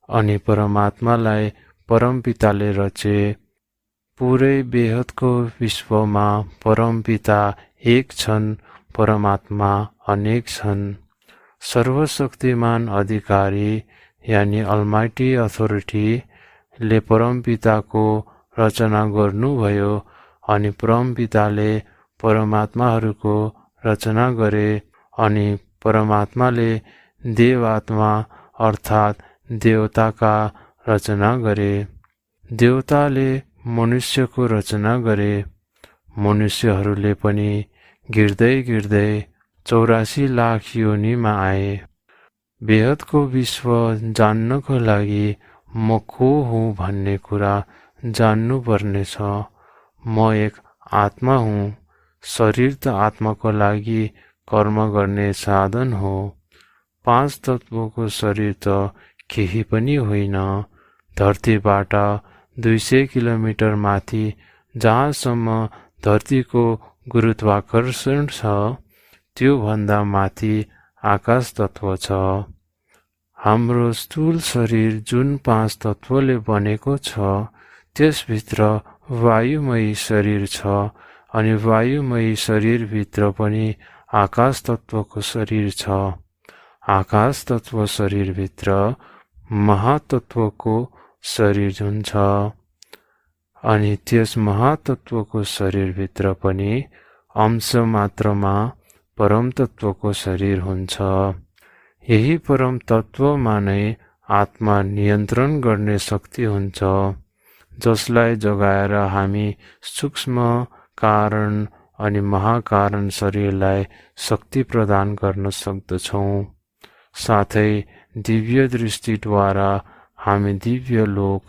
अनि परमात्मालाई परमपिताले रचे। पुरै बेहदको विश्वमा परमपिता एक छन्, परमात्मा अनेक छन्। सर्वशक्तिमान अधिकारी यानि अलमाइटी अथोरिटीले परमपिताको रचना गर्नुभयो अनि परमपिताले परमात्माहरूको रचना गरे अनि परमात्माले देवात्मा अर्थात् देवताका रचना गरे। देवताले मनुष्यको रचना गरे। मनुष्यहरूले पनि गिर्दै गिर्दै 84 लाख योनिमा आए। बेहदको विश्व जान्नको लागि म को हुँ भन्ने कुरा जान्नु पर्नेछ। म एक आत्मा हुँ। शरीर त आत्माको लागि कर्म गर्ने साधन हो। 5 तत्त्वको शरीर त केही पनि होइन। धरतीबाट 200 किलोमिटर माथि जहाँसम्म धरतीको गुरुत्वाकर्षण छ त्यो भन्दा माथि आकाश तत्त्व छ। हाम्रो स्थूल शरीर जुन 5 तत्त्वले बनेको छ त्यसभित्र वायुमयी शरीर छ अनि वायुमयी शरीरभित्र पनि आकाश तत्त्वको शरीर छ। आकाश तत्त्व शरीरभित्र महातत्त्वको शरीर हुन्छ अनि त्यस महातत्त्वको शरीरभित्र पनि अंश मात्रमा परम तत्त्वको शरीर हुन्छ। यही परम तत्त्वमा नै आत्मा नियन्त्रण गर्ने शक्ति हुन्छ जसलाई जगाएर हामी सूक्ष्म कारण अनि महाकारण शरीरलाई शक्ति प्रदान गर्न सक्दछौँ। साथै दिव्य दृष्टिद्वारा हामी दिव्य लोक,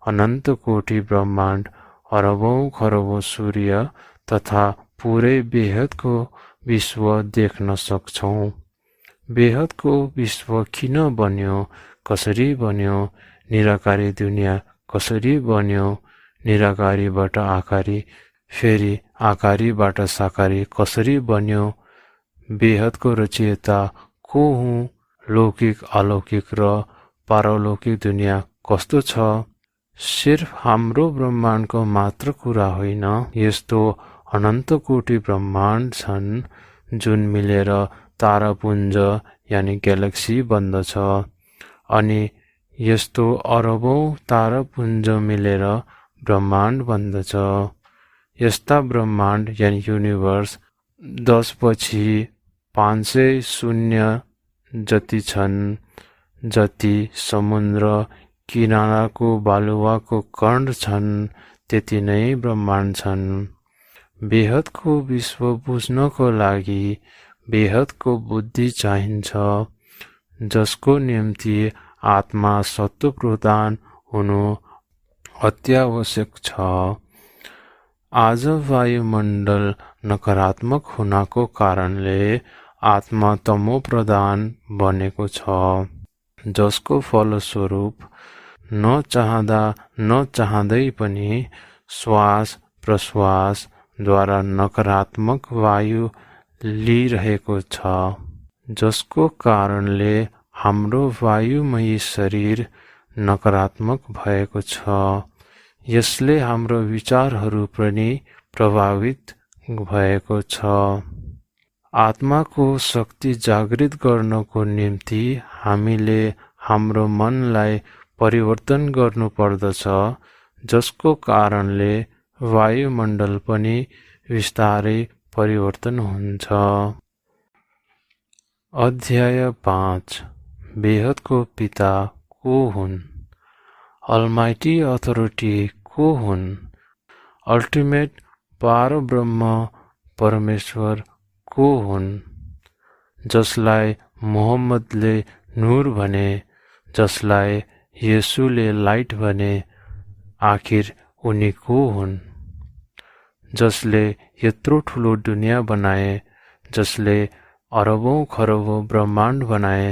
अनन्त कोटि ब्रह्माण्ड, अरबौं खरबौं सूर्य तथा पुरै बेहदको विश्व देख्न सक्छौँ। बेहदको विश्व किन बन्यो, कसरी बन्यो, निराकारी दुनियाँ कसरी बन्यो, निराकारीबाट आकारी फेरि आकारीबाट साकारी कसरी बन्यो, बेहदको रचयिता को हुँ, लौकिक अलौकिक र पारलौकिक दुनियाँ कस्तो छ। सिर्फ हाम्रो ब्रह्माण्डको मात्र कुरा होइन, यस्तो अनन्त कोटि ब्रह्माण्ड छन् जुन मिलेर तारापुञ्ज यानि ग्यालेक्सी बन्दछ अनि यस्तो अरबौं तारापुञ्ज मिलेर ब्रह्माण्ड बन्दछ। यस्ता ब्रह्माण्ड यानि युनिभर्स 10 पछि 500 शून्य जति छन्, जति समुद्र किनाराको बालुवाको कण छन् त्यति नै ब्रह्माण्ड छन्। बेहदको विश्व बुझ्नको लागि बेहदको बुद्धि चाहिन्छ, जसको निम्ति आत्मा सत्व प्रदान हुनु अत्यावश्यक छ। आज वायुमण्डल नकारात्मक हुनाको कारणले आत्मा तमो प्रधान बनेको छ, जसको फलस्वरूप नचाहँदै पनि श्वास प्रश्वासद्वारा नकारात्मक वायु लिइरहेको छ, जसको कारणले हाम्रो वायुमयी शरीर नकारात्मक भएको छ। यसले हाम्रो विचारहरू पनि प्रभावित भएको छ। आत्माको शक्ति जागृत गर्नको निम्ति हामीले हाम्रो मनलाई परिवर्तन गर्नुपर्दछ, जसको कारणले वायुमण्डल पनि बिस्तारै परिवर्तन हुन्छ। अध्याय 5 बेहदको पिता को हुन्? अलमाइटी अथोरिटी को हुन्? अल्टिमेट पारब्रह्म परमेश्वर को हुन्? जसलाई मोहम्मदले नूर भने, जसलाई येशूले लाइट भने, आखिर उनी को हुन्? जसले यत्रो ठुलो दुनियाँ बनाए, जसले अरबौं खरबौं ब्रह्माण्ड बनाए,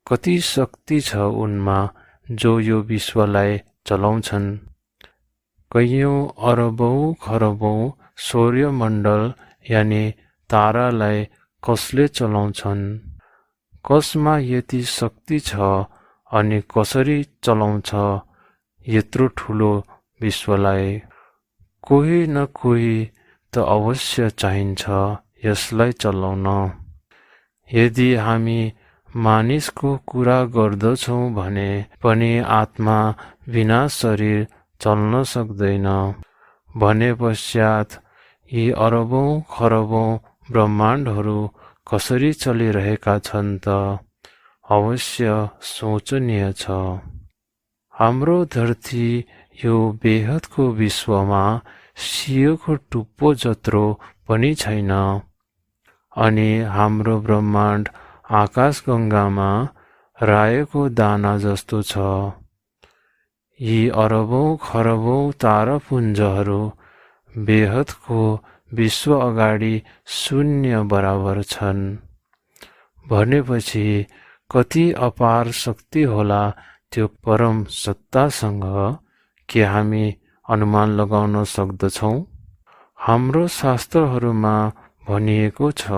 कति शक्ति छ उनमा जो यो विश्वलाई चलाउँछन्। कैयौं अरबौं खरबौं सौर्यमण्डल यानि तारालाई कसले चलाउँछन्? कसमा यति शक्ति छ अनि कसरी चलाउँछ यत्रो ठुलो विश्वलाई? कोही न कोही त अवश्य चाहिन्छ यसलाई चलाउन। यदि हामी मानिसको कुरा गर्दछौँ भने पनि आत्मा बिना शरीर चल्न सक्दैन भने पश्चात यी अरबौं खरबौं ब्रह्माण्डहरू कसरी चलिरहेका छन् त अवश्य सोचनीय छ। हाम्रो धरती यो बेहदको विश्वमा सियोको टुप्पो जत्रो पनि छैन, अनि हाम्रो ब्रह्माण्ड आकाशगङ्गामा रायोको दाना जस्तो छ। यी अरबौं खरबौं तारापुञ्जहरू बेहदको विश्व अगाडि शून्य बराबर छन् भनेपछि कति अपार शक्ति होला त्यो परम सत्तासँग के हामी अनुमान लगाउन सक्दछौँ? हाम्रो शास्त्रहरूमा भनिएको छ,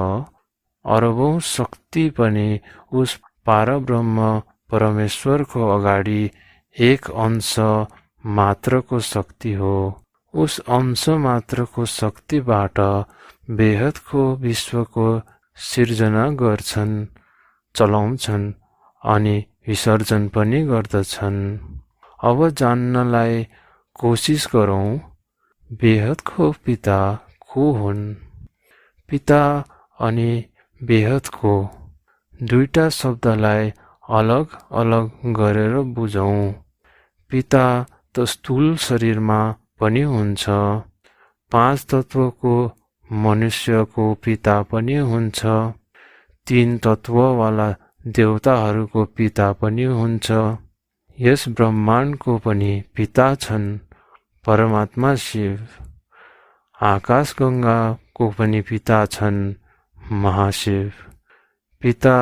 अरबौं शक्ति पनि उस पारब्रह्म परमेश्वरको अगाडि एक अंश मात्रको शक्ति हो। उस अंश मात्रको शक्तिबाट बेहदको विश्वको सिर्जना गर्छन्, चलाउँछन् अनि विसर्जन पनि गर्दछन्। अब जान्नलाई कोसिस गरौँ, बेहदको पिता को हुन्? पिता अनि बेहदको दुईटा शब्दलाई अलग अलग गरेर बुझौँ। पिता त स्थूल शरीरमा पनि हुन्छ, 5 तत्वको मनुष्यको पिता पनि हुन्छ, 3 तत्ववाला देवताहरूको पिता पनि हुन्छ। यस ब्रह्माण्डको पनि पिता छन्, परमात्मा शिव। आकाशगङ्गाको पनि पिता छन्, महाशिव। पिता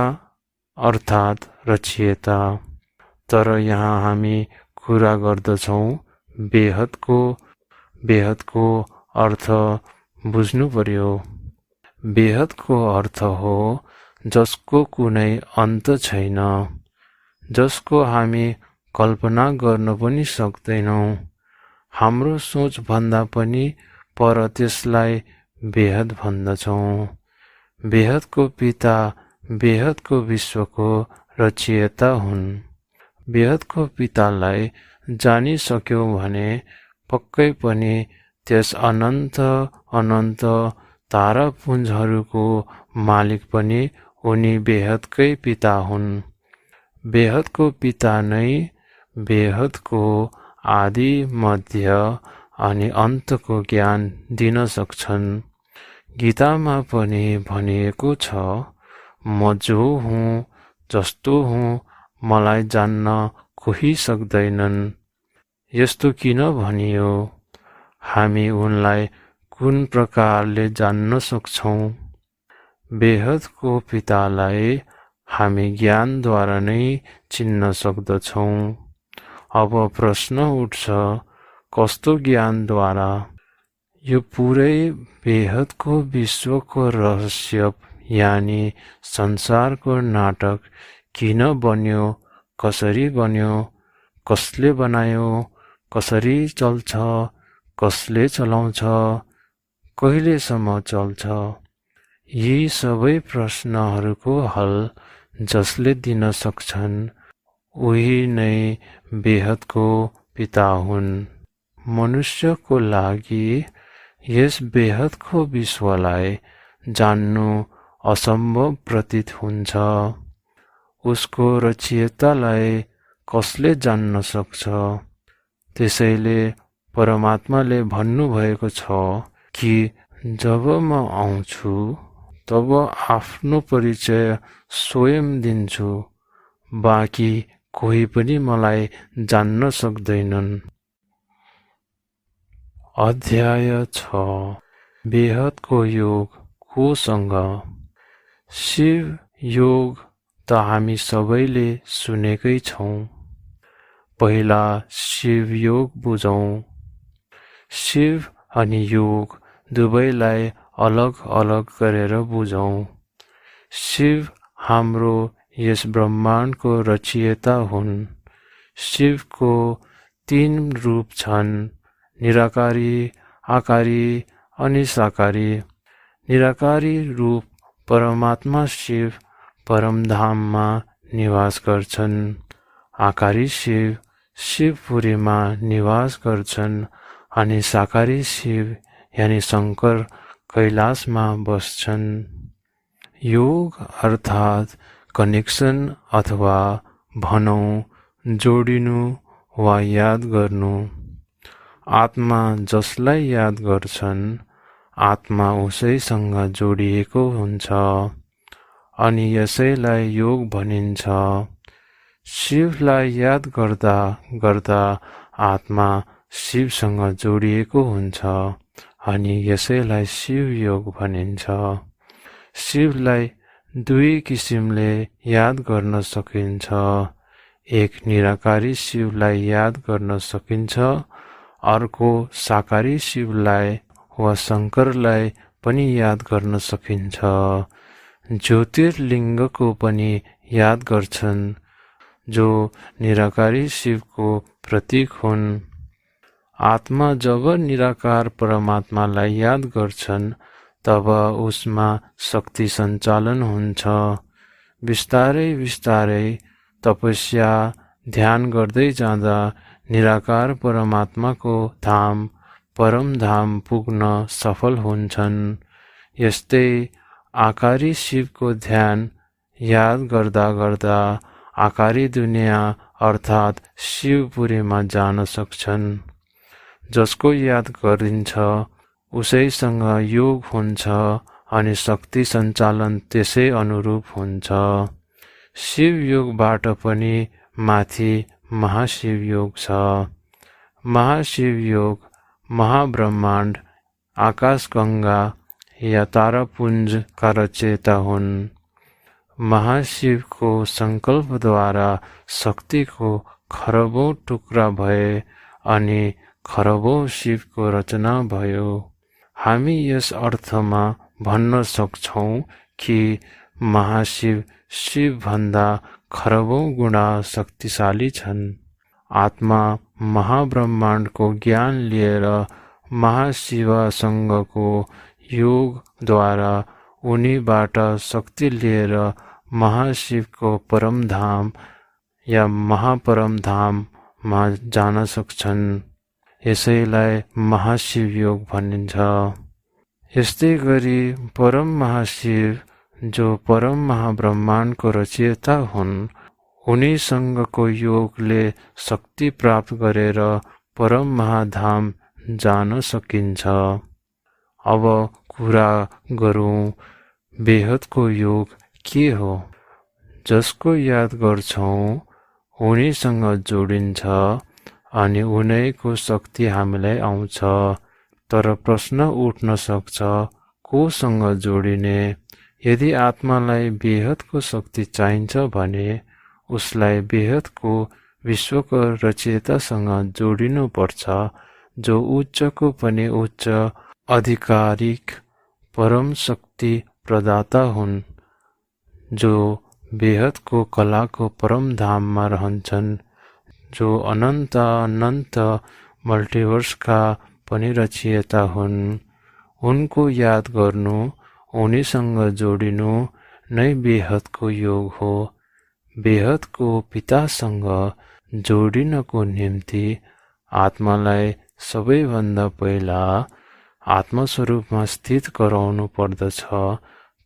अर्थात् रचयिता। तर यहाँ हामी कुरा गर्दछौँ बेहदको अर्थ बुझ्नु पर्यो। बेहदको अर्थ हो जसको कुनै अन्त छैन, जसको हामी कल्पना गर्न पनि सक्दैनौँ। हाम्रो सोच भन्दा पनि पर त्यसलाई बेहद भन्दछौँ। बेहदको पिता बेहदको विश्वको रचयिता हुन्। बेहदको पितालाई जानिसक्यौँ भने पक्कै पनि त्यस अनन्त तारापुञ्जहरूको मालिक पनि उनी बेहदकै पिता हुन्। बेहदको पिता नै बेहदको आदि मध्य अनि अन्तको ज्ञान दिन सक्छन्, गीतामा पनि भनिएको छ, म जो हुँ जस्तो हुँ मलाई जान्न कोही सक्दैनन्। यस्तो किन भनियो? हामी उनलाई कुन प्रकारले जान्न सक्छौं? बेहदको पितालाई हामी ज्ञानद्वारा नै चिन्न सक्दछौं। अब प्रश्न उठ्छ, कस्तो ज्ञानद्वारा? यो पुरै बेहदको विश्वको रहस्य यानि संसारको नाटक किन बन्यो, कसरी बन्यो, कसले बनायो, कसरी चल्छ, कसले चलाउँछ, कहिलेसम्म चल्छ? यी सबै प्रश्नहरूको हल जसले दिन सक्छन् उही नै बेहदको पिता हुन्। मनुष्यको लागि यस बेहदको विश्वलाई जान्नु असम्भव प्रतीत हुन्छ। उसको रचयितालाई कसले जान्न सक्छ? त्यसैले परमात्माले भन्नुभएको छ कि जब म आउँछु तब आफ्नो परिचय स्वयं दिन्छु, बाँकी कोही पनि मलाई जान्न सक्दैनन्। अध्याय 6 बेहदको योग कोसँग? शिव योग त हामी सबैले सुनेकै छौं। पहिला शिव योग बुझौं। शिव अनि योग दुवैलाई अलग अलग गरेर बुझौं। शिव हाम्रो यस ब्रह्माण्डको रचयिता हुन्। शिवको 3 रूप छन्, निराकारी, आकारी अनि साकारी। निराकारी रूप परमात्मा शिव परमधाममा निवास गर्छन्। आकारी शिव शिवपुरीमा निवास गर्छन् अनि साकारी शिव यानि शंकर कैलाशमा बस्छन्। योग अर्थात् कनेक्सन अथवा भनौं जोडिनु वा याद गर्नु। आत्मा जसलाई याद गर्छन् आत्मा उसैसँग जोडिएको हुन्छ अनि यसैलाई योग भनिन्छ। शिवलाई याद गर्दा गर्दा आत्मा शिवसँग जोडिएको हुन्छ अनि यसैलाई शिव योग भनिन्छ। शिवलाई 2 किसिमले याद गर्न सकिन्छ। एक निराकारी शिवलाई याद गर्न सकिन्छ, अर्को साकारी शिवलाई वा शंकरलाई पनि याद गर्न सकिन्छ। ज्योतिर्लिङ्गको पनि याद गर्छन् जो निराकारी शिवको प्रतीक हुन्। आत्मा जब निराकार परमात्मालाई याद गर्छन् तब उसमा शक्ति सञ्चालन हुन्छ। बिस्तारै बिस्तारै तपस्या ध्यान गर्दै जाँदा निराकार परमात्माको धाम परमधाम पुग्न सफल हुन्छन्। यस्तै आकारी शिवको ध्यान याद गर्दा गर्दा आकारी दुनिया अर्थात् शिवपुरीमा जान सक्छन्। जसको याद गरिन्छ उसैसँग योग हुन्छ अनि शक्ति सञ्चालन त्यसै अनुरूप हुन्छ। शिव योगबाट पनि माथि महाशिव योग छ। महाशिव योग महाब्रह्माण्ड, आकाशगङ्गा या तारापुञ्जका रचयिता हुन्। महाशिवको सङ्कल्पद्वारा शक्तिको खरबौं टुक्रा भए अनि खरबौं शिवको रचना भयो। हामी यस अर्थमा भन्न सक्छौं कि महाशिव शिवभन्दा खरबौं गुणा शक्तिशाली छन्। आत्मा महाब्रह्माण्डको ज्ञान लिएर महाशिवसँगको योगद्वारा उनीबाट शक्ति लिएर महाशिवको परमधाम या महापरमधाममा जान सक्छन्। यसैलाई महाशिव योग भनिन्छ। यस्तै गरी परम महाशिव जो परम महाब्रह्माण्डको रचयिता हुन् उनीसँगको योगले शक्ति प्राप्त गरेर परम महाधाम जान सकिन्छ। अब कुरा गरौँ, बेहदको योग के हो? जसको याद गर्छौँ उनीसँग जोडिन्छ अनि उनीको शक्ति हामीलाई आउँछ। तर प्रश्न उठ्न सक्छ, कोसँग जोडिने? यदि आत्मालाई बेहदको शक्ति चाहिन्छ भने उसलाई बेहदको विश्वको रचयितासँग जोडिनु पर्छ, जो उच्चको पनि उच्च आधिकारिक परम शक्ति प्रदाता हुन्, जो बेहदको कलाको परम धाममा रहन्छन्, जो अनन्त मल्टिभर्सका पनि रचयिता हुन्। उनको याद गर्नु, उनीसँग जोडिनु नै बेहदको योग हो। बेहदको पितासँग जोडिनको निम्ति आत्मालाई सबैभन्दा पहिला आत्मस्वरूपमा स्थित गराउनु पर्दछ।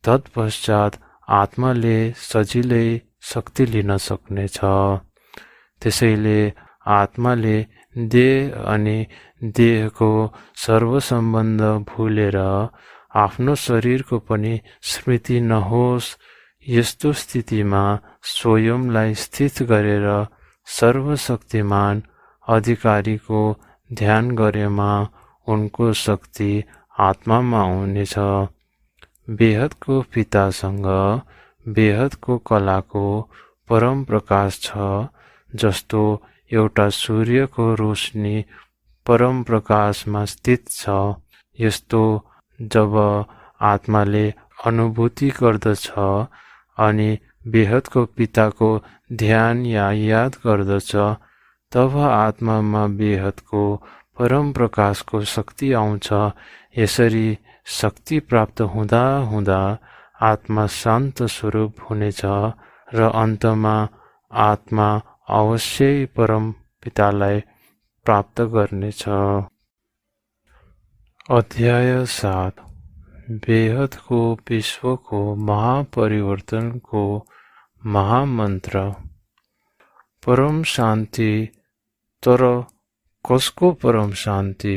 तत्पश्चात आत्माले सजिलै शक्ति लिन सक्नेछ। त्यसैले आत्माले देह अनि देहको सर्वसम्बन्ध भुलेर आफ्नो शरीरको पनि स्मृति नहोस्, यस्तो स्थितिमा स्वयंलाई स्थित गरेर सर्वशक्तिमान अधिकारीको ध्यान गरेमा उनको शक्ति आत्मामा आउनेछ। बेहदको पितासँग बेहदको कलाको परम प्रकाश छ, जस्तो एउटा सूर्यको रोशनी परम प्रकाशमा स्थित छ। यस्तो जब आत्माले अनुभूति गर्दछ अनि बेहदको पिताको ध्यान या याद गर्दछ, तब आत्मामा बेहदको परम प्रकाशको शक्ति आउँछ। यसरी शक्ति प्राप्त हुँदा हुँदा आत्मा शान्त स्वरूप हुनेछ र अन्तमा आत्मा अवश्य परम पितालाई प्राप्त गर्नेछ। अध्याय 7 बेहदको विश्वको महापरिवर्तनको महामन्त्र। परम शान्ति। तर कसको परम शान्ति?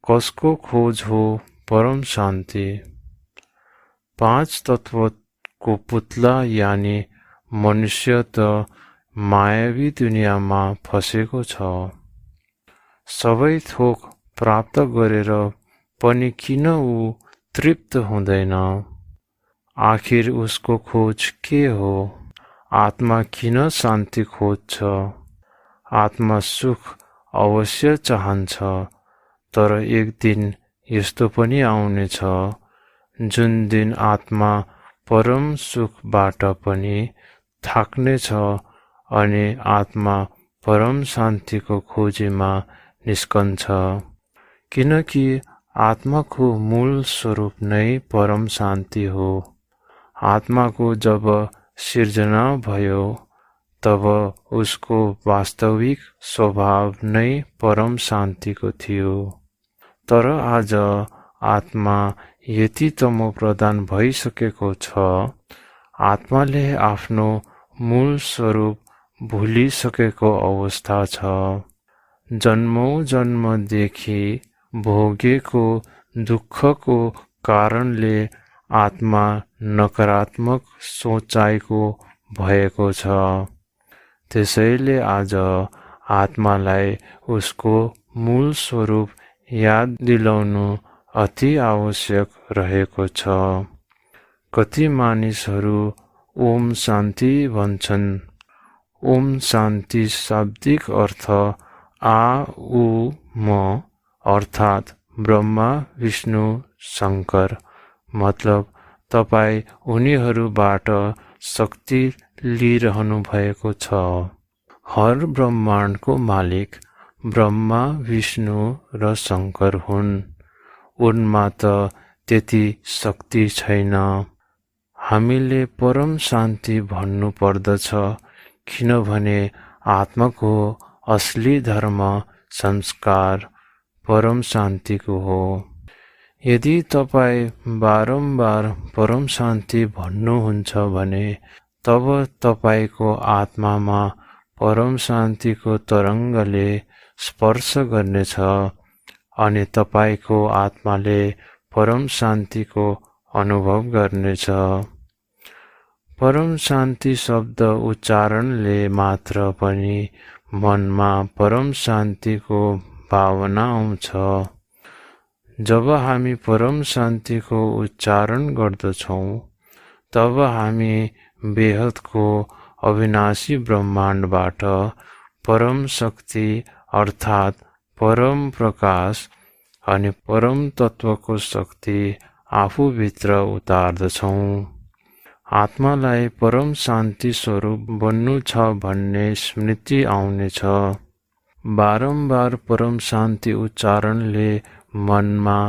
कसको खोज हो परम शान्ति? 5 तत्वको पुतला यानी मनुष्य त मायावी दुनियाँमा फसेको छ। सबै थोक प्राप्त गरेर पनि किन ऊ तृप्त हुँदैन? आखिर उसको खोज के हो? आत्मा किन शान्ति खोज्छ? आत्मा सुख अवश्य चाहन्छ, तर एक दिन यस्तो पनि आउनेछ जुन दिन आत्मा परम सुखबाट पनि थाक्नेछ अनि आत्मा परम शान्तिको खोजीमा निस्कन्छ। किनकि आत्माको मूल स्वरूप नै परम शान्ति हो। आत्माको जब सिर्जना भयो तब उसको वास्तविक स्वभाव नै परम शान्तिको थियो। तर आज आत्मा यति तमोप्रधान भइसकेको छ, आत्माले आफ्नो मूल स्वरूप भुलिसकेको अवस्था छ। जन्मौं जन्मदेखि भोगेको दुःखको कारणले आत्मा नकारात्मक सोचाइको भएको छ। त्यसैले आज आत्मालाई उसको मूल स्वरूप याद दिलाउनु अति आवश्यक रहेको छ। कति मानिसहरू ओम शान्ति भन्छन्। ओम शान्ति शाब्दिक अर्थ आ उ म अर्थात् ब्रह्मा विष्णु शङ्कर, मतलब तपाईँ उनीहरूबाट शक्ति लिइरहनु भएको छ। हर ब्रह्माण्डको मालिक ब्रह्मा विष्णु र शङ्कर हुन्। उनमा त त्यति शक्ति छैन। हामीले परम शान्ति भन्नु पर्दछ, किनभने आत्माको असली धर्म संस्कार परम शान्तिको हो। यदि तपाईँ बारम्बार परम शान्ति भन्नुहुन्छ भने तब तपाईको आत्मामा परम शान्तिको तरङ्गले स्पर्श गर्नेछ अनि तपाईको आत्माले परम शान्तिको अनुभव गर्नेछ। परम शान्ति शब्द उच्चारणले मात्र पनि मनमा परम शान्तिको भावना आउँछ। जब हामी परम शान्तिको उच्चारण गर्दछौँ तब हामी बेहदको अविनाशी ब्रह्माण्डबाट परम शक्ति अर्थात् परम प्रकाश अनि परम तत्त्वको शक्ति आफूभित्र उतार्दछौँ। आत्मालाई परम शान्ति स्वरूप बन्नु छ भन्ने स्मृति आउनेछ। बारम्बार परम शान्ति उच्चारणले मनमा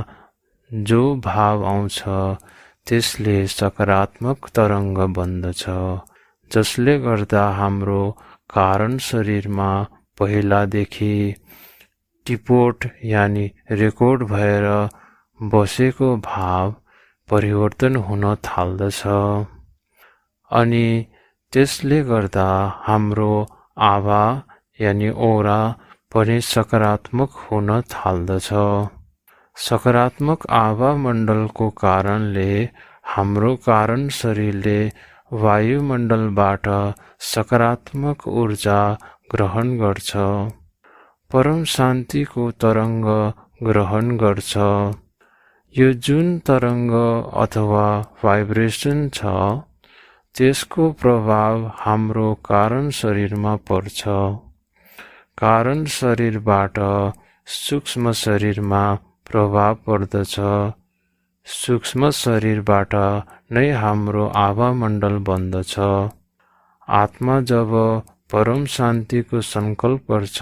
जो भाव आउँछ त्यसले सकारात्मक तरङ्ग बन्दछ, जसले गर्दा हाम्रो कारण शरीरमा पहिलादेखि टिपोट यानि रेकर्ड भएर बसेको भाव परिवर्तन हुन थाल्दछ अनि त्यसले गर्दा हाम्रो आभा यानि ओरा पनि सकारात्मक हुन थाल्दछ। सकारात्मक आभा मण्डलको कारणले हाम्रो कारण शरीरले वायुमण्डलबाट सकारात्मक ऊर्जा ग्रहण गर्छ, परम शान्तिको तरङ्ग ग्रहण गर्छ। यो जुन तरङ्ग अथवा भाइब्रेसन छ त्यसको प्रभाव हाम्रो कारण शरीरमा पर्छ। कारण शरीरबाट सूक्ष्म शरीरमा प्रभाव पर्दछ। सूक्ष्म शरीरबाट नै हाम्रो आभा मण्डल बन्दछ। आत्मा जब परम शान्तिको सङ्कल्प गर्छ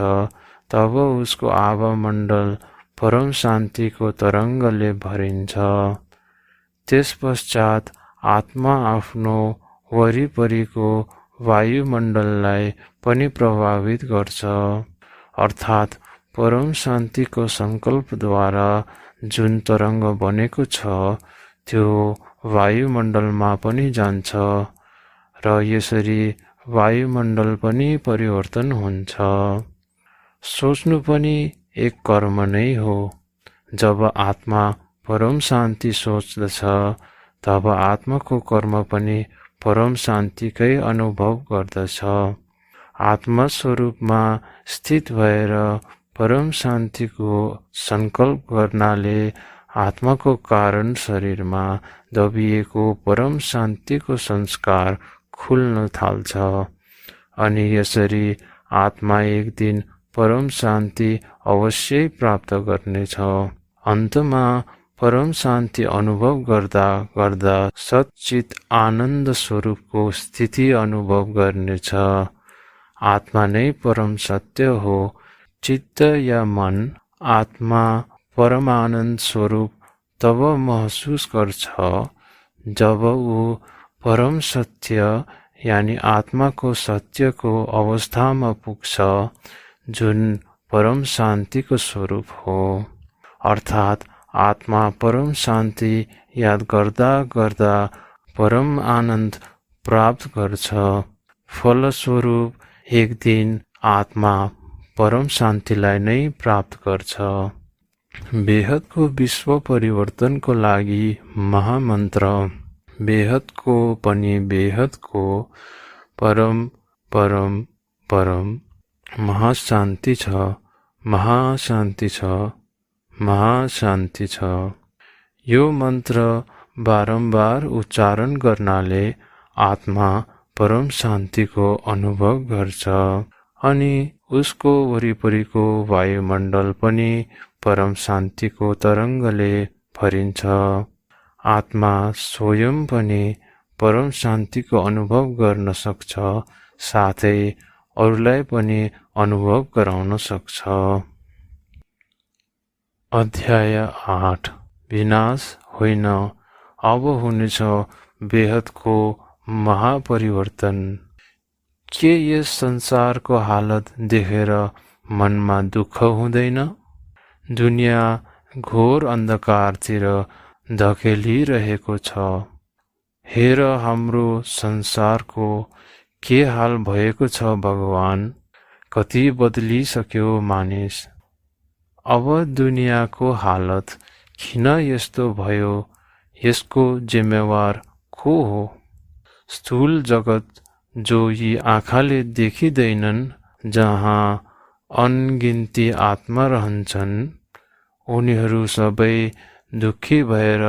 तब उसको आभा मण्डल परम शान्तिको तरङ्गले भरिन्छ। त्यसपश्चात आत्मा आफ्नो वरिपरिको वायुमण्डललाई पनि प्रभावित गर्छ, अर्थात् परम शान्तिको सङ्कल्पद्वारा जुन तरङ्ग बनेको छ त्यो वायुमण्डलमा पनि जान्छ र यसरी वायुमण्डल पनि परिवर्तन हुन्छ। सोच्नु पनि एक कर्म नै हो। जब आत्मा परम शान्ति सोच्दछ तब आत्माको कर्म पनि परम शान्तिकै अनुभव गर्दछ। आत्मस्वरूपमा स्थित भएर परम शान्तिको सङ्कल्प गर्नाले आत्माको कारण शरीरमा दबिएको परम शान्तिको संस्कार खुल्न थाल्छ अनि यसरी आत्मा एक दिन परम शान्ति अवश्य प्राप्त गर्नेछ। अन्तमा परम शान्ति अनुभव गर्दा गर्दा सच्चित आनन्द स्वरूपको स्थिति अनुभव गर्नेछ। आत्मा नै परम सत्य हो। चित्त या मन आत्मा परमानन्द स्वरूप तब महसुस गर्छ जब ऊ परम सत्य यानि आत्माको सत्यको अवस्थामा पुग्छ जुन परम शान्तिको स्वरूप हो। अर्थात् आत्मा परम शान्ति याद गर्दा गर्दा परम आनन्द प्राप्त गर्छ। फलस्वरूप एक दिन आत्मा परम शान्तिलाई नै प्राप्त गर्छ। बेहदको विश्व परिवर्तनको लागि महामन्त्र बेहदको पनि बेहदको परम परम परम महाशान्ति छ, महाशान्ति छ, महाशान्ति छ। यो मन्त्र बारम्बार उच्चारण गर्नाले आत्मा परम शान्तिको अनुभव गर्छ अनि उसको वरिपरिको वायुमण्डल पनि परम शान्तिको तरङ्गले भरिन्छ। आत्मा स्वयं पनि परम शान्तिको अनुभव गर्न सक्छ, साथै अरूलाई पनि अनुभव गराउन सक्छ। अध्याय 8 विनाश होइन, अब हुनेछ बेहदको महापरिवर्तन। के यस संसारको हालत देखेर मनमा दुःख हुँदैन? दुनियाँ घोर अन्धकारतिर धकेलिरहेको छ। हेर हाम्रो संसारको के हाल भएको छ भगवान, कति बदलिसक्यो मानिस। अब दुनियाँको हालत किन यस्तो भयो, यसको जिम्मेवार को हो? स्थूल जगत जो यी आँखाले देखिँदैनन्, जहाँ अनगिन्ती आत्मा रहन्छन्, उनीहरू सबै दुःखी भएर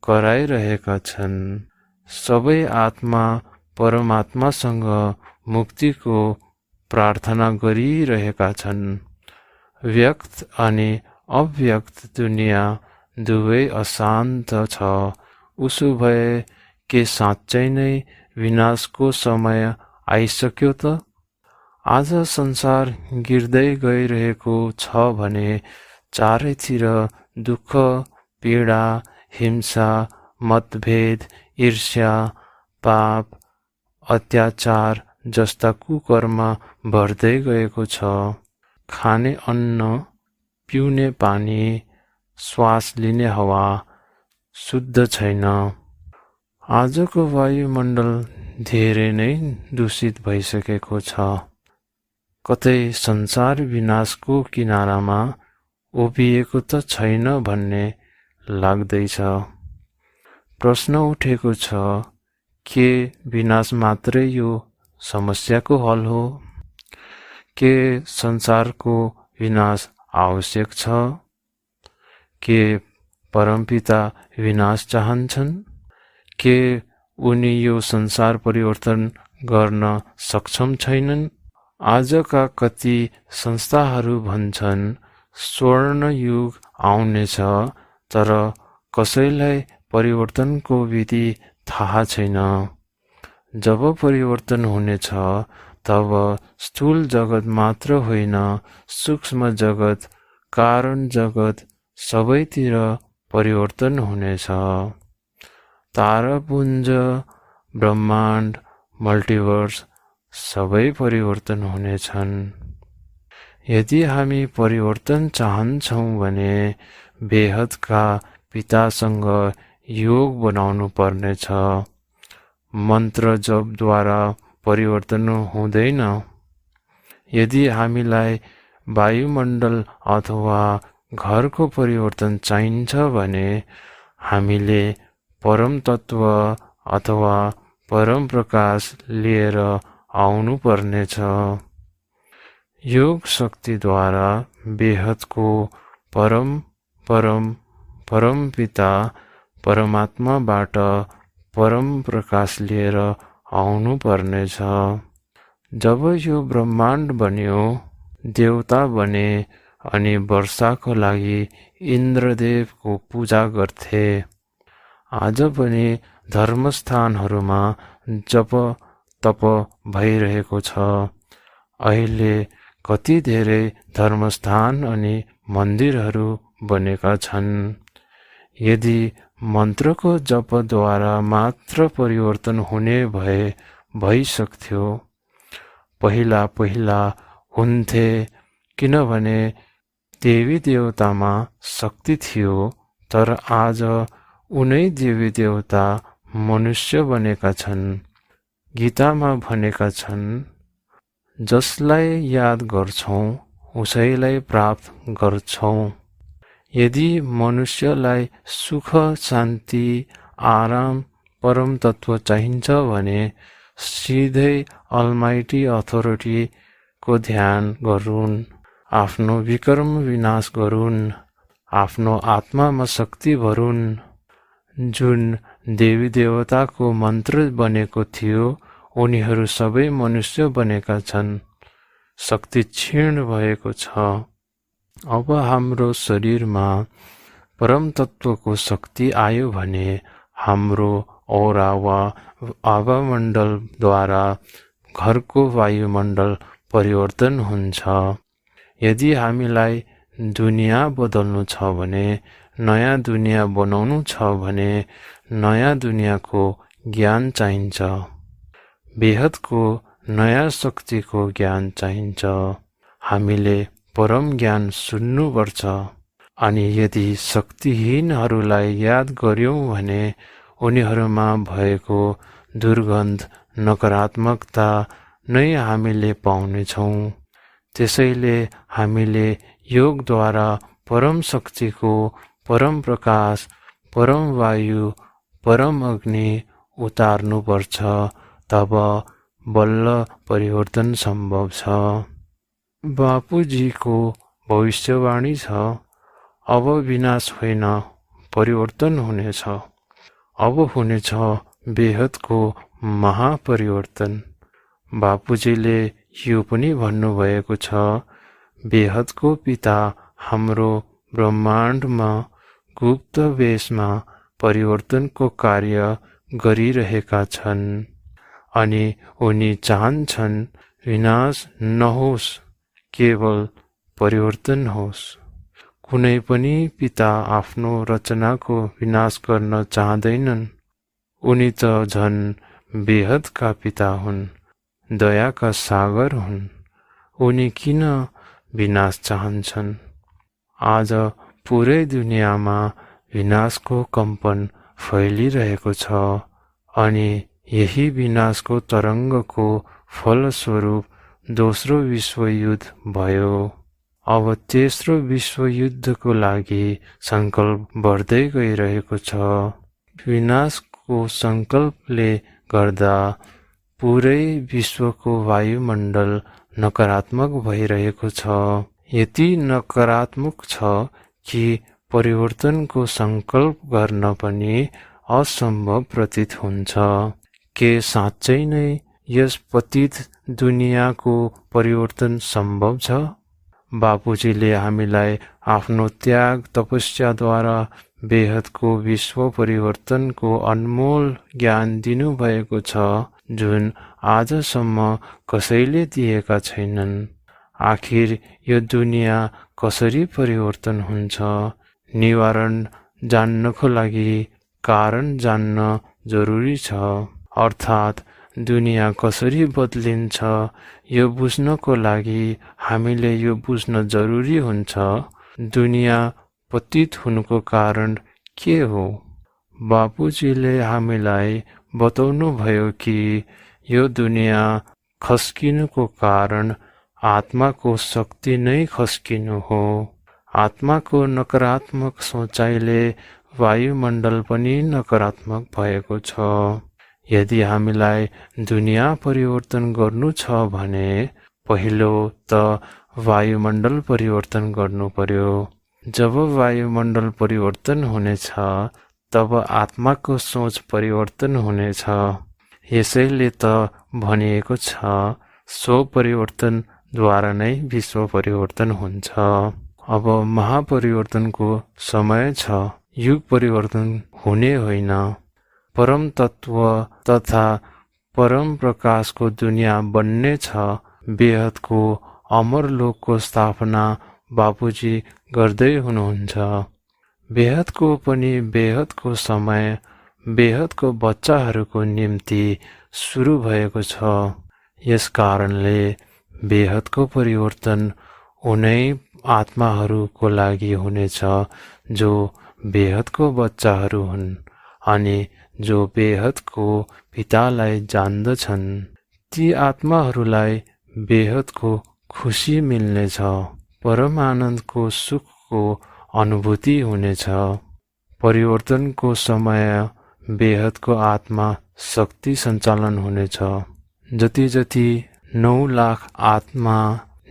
कराइरहेका छन्। सबै आत्मा परमात्मासँग मुक्तिको प्रार्थना गरिरहेका छन्। व्यक्त अनि अव्यक्त दुनियाँ दुवै अशान्त छ। उसो भए के साँच्चै नै विनाशको समय आइसक्यो त? आज संसार गिर्दै गइरहेको छ भने चारैतिर दुःख, पीडा, हिंसा, मतभेद, ईर्ष्या, पाप, अत्याचार जस्ता कुकर्म बढ्दै गएको छ। खाने अन्न, पिउने पानी, श्वास लिने हावा शुद्ध छैन। आजको वायुमण्डल धेरै नै दूषित भइसकेको छ। कतै संसार विनाशको किनारामा उभिएको त छैन भन्ने लाग्दैछ। प्रश्न उठेको छ, के विनाश मात्रै यो समस्याको हल हो? के संसारको विनाश आवश्यक छ? के परमपिता विनाश चाहन्छन्? के उनी यो संसार परिवर्तन गर्न सक्षम छैनन्? आजका कति संस्थाहरू भन्छन् स्वर्ण युग आउनेछ, तर कसैलाई परिवर्तनको विधि थाहा छैन। जब परिवर्तन हुनेछ, तब स्थूल जगत मात्र होइन, सूक्ष्म जगत, कारण जगत सबैतिर परिवर्तन हुनेछ। तारापुञ्ज, ब्रह्माण्ड, मल्टिभर्स सबै परिवर्तन हुनेछन्। यदि हामी परिवर्तन चाहन्छौँ भने बेहदका पितासँग योग बनाउनु पर्नेछ। मन्त्र जपद्वारा परिवर्तन हुँदैन। यदि हामीलाई वायुमण्डल अथवा घरको परिवर्तन चाहिन्छ भने हामीले परम तत्व अथवा परम प्रकाश लिएर आउनु पर्नेछ। योग शक्तिद्वारा बेहदको परम पिता परमात्माबाट परम प्रकाश लिएर आउनु पर्नेछ। जब यो ब्रह्माण्ड बन्यो, देवता बने अनि वर्षाको लागि इन्द्रदेवको पूजा गर्थे। आज पनि धर्मस्थानहरूमा जप तप भइरहेको छ। अहिले कति धेरै धर्मस्थान अनि मन्दिरहरू बनेका छन्। यदि मन्त्रको जपद्वारा मात्र परिवर्तन हुने भए भइसक्थ्यो। पहिला हुन्थे, किनभने देवी देवतामा शक्ति थियो, तर आज उनै देवी देवता मनुष्य बनेका छन्। गीतामा भनेका छन्, जसलाई याद गर्छौं उसैलाई प्राप्त गर्छौं। यदि मनुष्यलाई सुख, शान्ति, आराम, परम तत्व चाहिन्छ भने सिधै अलमाइटी अथोरिटीको ध्यान गरून्। आफ्नो विकर्म विनाश गरून्। आफ्नो आत्मामा शक्ति भरून्। जुन देवी देवताको मन्त्र बनेको थियो, उनीहरू सबै मनुष्य बनेका छन्। शक्ति क्षीण भएको छ। अब हाम्रो शरीरमा परम तत्वको शक्ति आयो भने हाम्रो औरा वा आवामण्डलद्वारा घरको वायुमण्डल परिवर्तन हुन्छ। यदि हामीलाई दुनियाँ बदल्नु छ भने, नयाँ दुनियाँ बनाउनु छ भने नयाँ दुनियाँको ज्ञान चाहिन्छ। बेहदको नयाँ शक्तिको ज्ञान चाहिन्छ। हामीले परम ज्ञान सुन्नुपर्छ। अनि यदि शक्तिहीनहरूलाई याद गर्यौं भने उनीहरूमा भएको दुर्गन्ध, नकारात्मकता नै हामीले पाउनेछौँ। त्यसैले हामीले योगद्वारा परम शक्तिको परम प्रकाश, परम वायु, परम अग्नि उतार्नुपर्छ, तब बल्ल परिवर्तन सम्भव छ। बापुजीको भविष्यवाणी छ, अब विनाश होइन, परिवर्तन हुनेछ। अब हुनेछ बेहदको महापरिवर्तन। बापुजीले यो पनि भन्नुभएको छ, बेहदको पिता हाम्रो ब्रह्माण्डमा गुप्त वेशमा परिवर्तनको कार्य गरिरहेका छन् अनि उनी चाहन्छन् विनाश नहोस्, केवल परिवर्तन होस्। कुनै पनि पिता आफ्नो रचनाको विनाश गर्न चाहँदैनन्। उनी त झन् बेहदका पिता हुन्, दयाका सागर हुन्। उनी किन विनाश चाहन्छन्? आज पुरै दुनियाँमा विनाशको कम्पन फैलिरहेको छ अनि यही विनाशको तरङ्गको फलस्वरूप दोस्रो विश्वयुद्ध भयो। अब तेस्रो विश्वयुद्धको लागि सङ्कल्प बढ्दै गइरहेको छ। विनाशको सङ्कल्पले गर्दा पुरै विश्वको वायुमण्डल नकारात्मक भइरहेको छ। यति नकारात्मक छ कि परिवर्तनको सङ्कल्प गर्न पनि असम्भव प्रतीत हुन्छ। के साँच्चै नै यस पतित दुनियाँको परिवर्तन सम्भव छ? बापुजीले हामीलाई आफ्नो त्याग तपस्याद्वारा बेहदको विश्व परिवर्तनको अनमोल ज्ञान दिनुभएको छ, जुन आजसम्म कसैले दिएका छैनन्। आखिर यो दुनियाँ कसरी परिवर्तन हुन्छ? निवारण जान्नको लागि कारण जान्न जरुरी छ। अर्थात् दुनियाँ कसरी बदलिन्छ यो बुझ्नको लागि हामीले यो बुझ्न जरुरी हुन्छ, दुनियाँ पतित हुनुको कारण के हो। बापुजीले हामीलाई बताउनु भयो कि यो दुनियाँ खस्किनुको कारण आत्माको शक्ति नै खस्किनु हो। आत्माको नकारात्मक सोचाइले वायुमण्डल पनि नकारात्मक भएको छ। यदि हामीलाई दुनियाँ परिवर्तन गर्नु छ भने पहिलो त वायुमण्डल परिवर्तन गर्नु पर्यो। जब वायुमण्डल परिवर्तन हुनेछ तब आत्माको सोच परिवर्तन हुनेछ। यसैले त भनिएको छ, सो परिवर्तनद्वारा नै विश्व परिवर्तन हुन्छ। अब महापरिवर्तनको समय छ। युग परिवर्तन हुने होइन। परम तत्व तथा परम प्रकाशको दुनियाँ बन्ने छ। बेहदको अमरलोकको स्थापना बापुजी गर्दै हुनुहुन्छ। बेहदको पनि बेहदको समय बेहदको बच्चाहरूको निम्ति सुरु भएको छ। यस कारणले बेहदको परिवर्तन उनै आत्माहरूको लागि हुनेछ जो बेहदको बच्चाहरू हुन् अनि जो बेहदको पितालाई जान्दछन्। ती आत्माहरूलाई बेहदको खुसी मिल्नेछ, परम आनन्दको सुखको अनुभूति हुनेछ। परिवर्तनको समय बेहदको आत्मा शक्ति सञ्चालन हुनेछ। जति जति 9 लाख आत्मा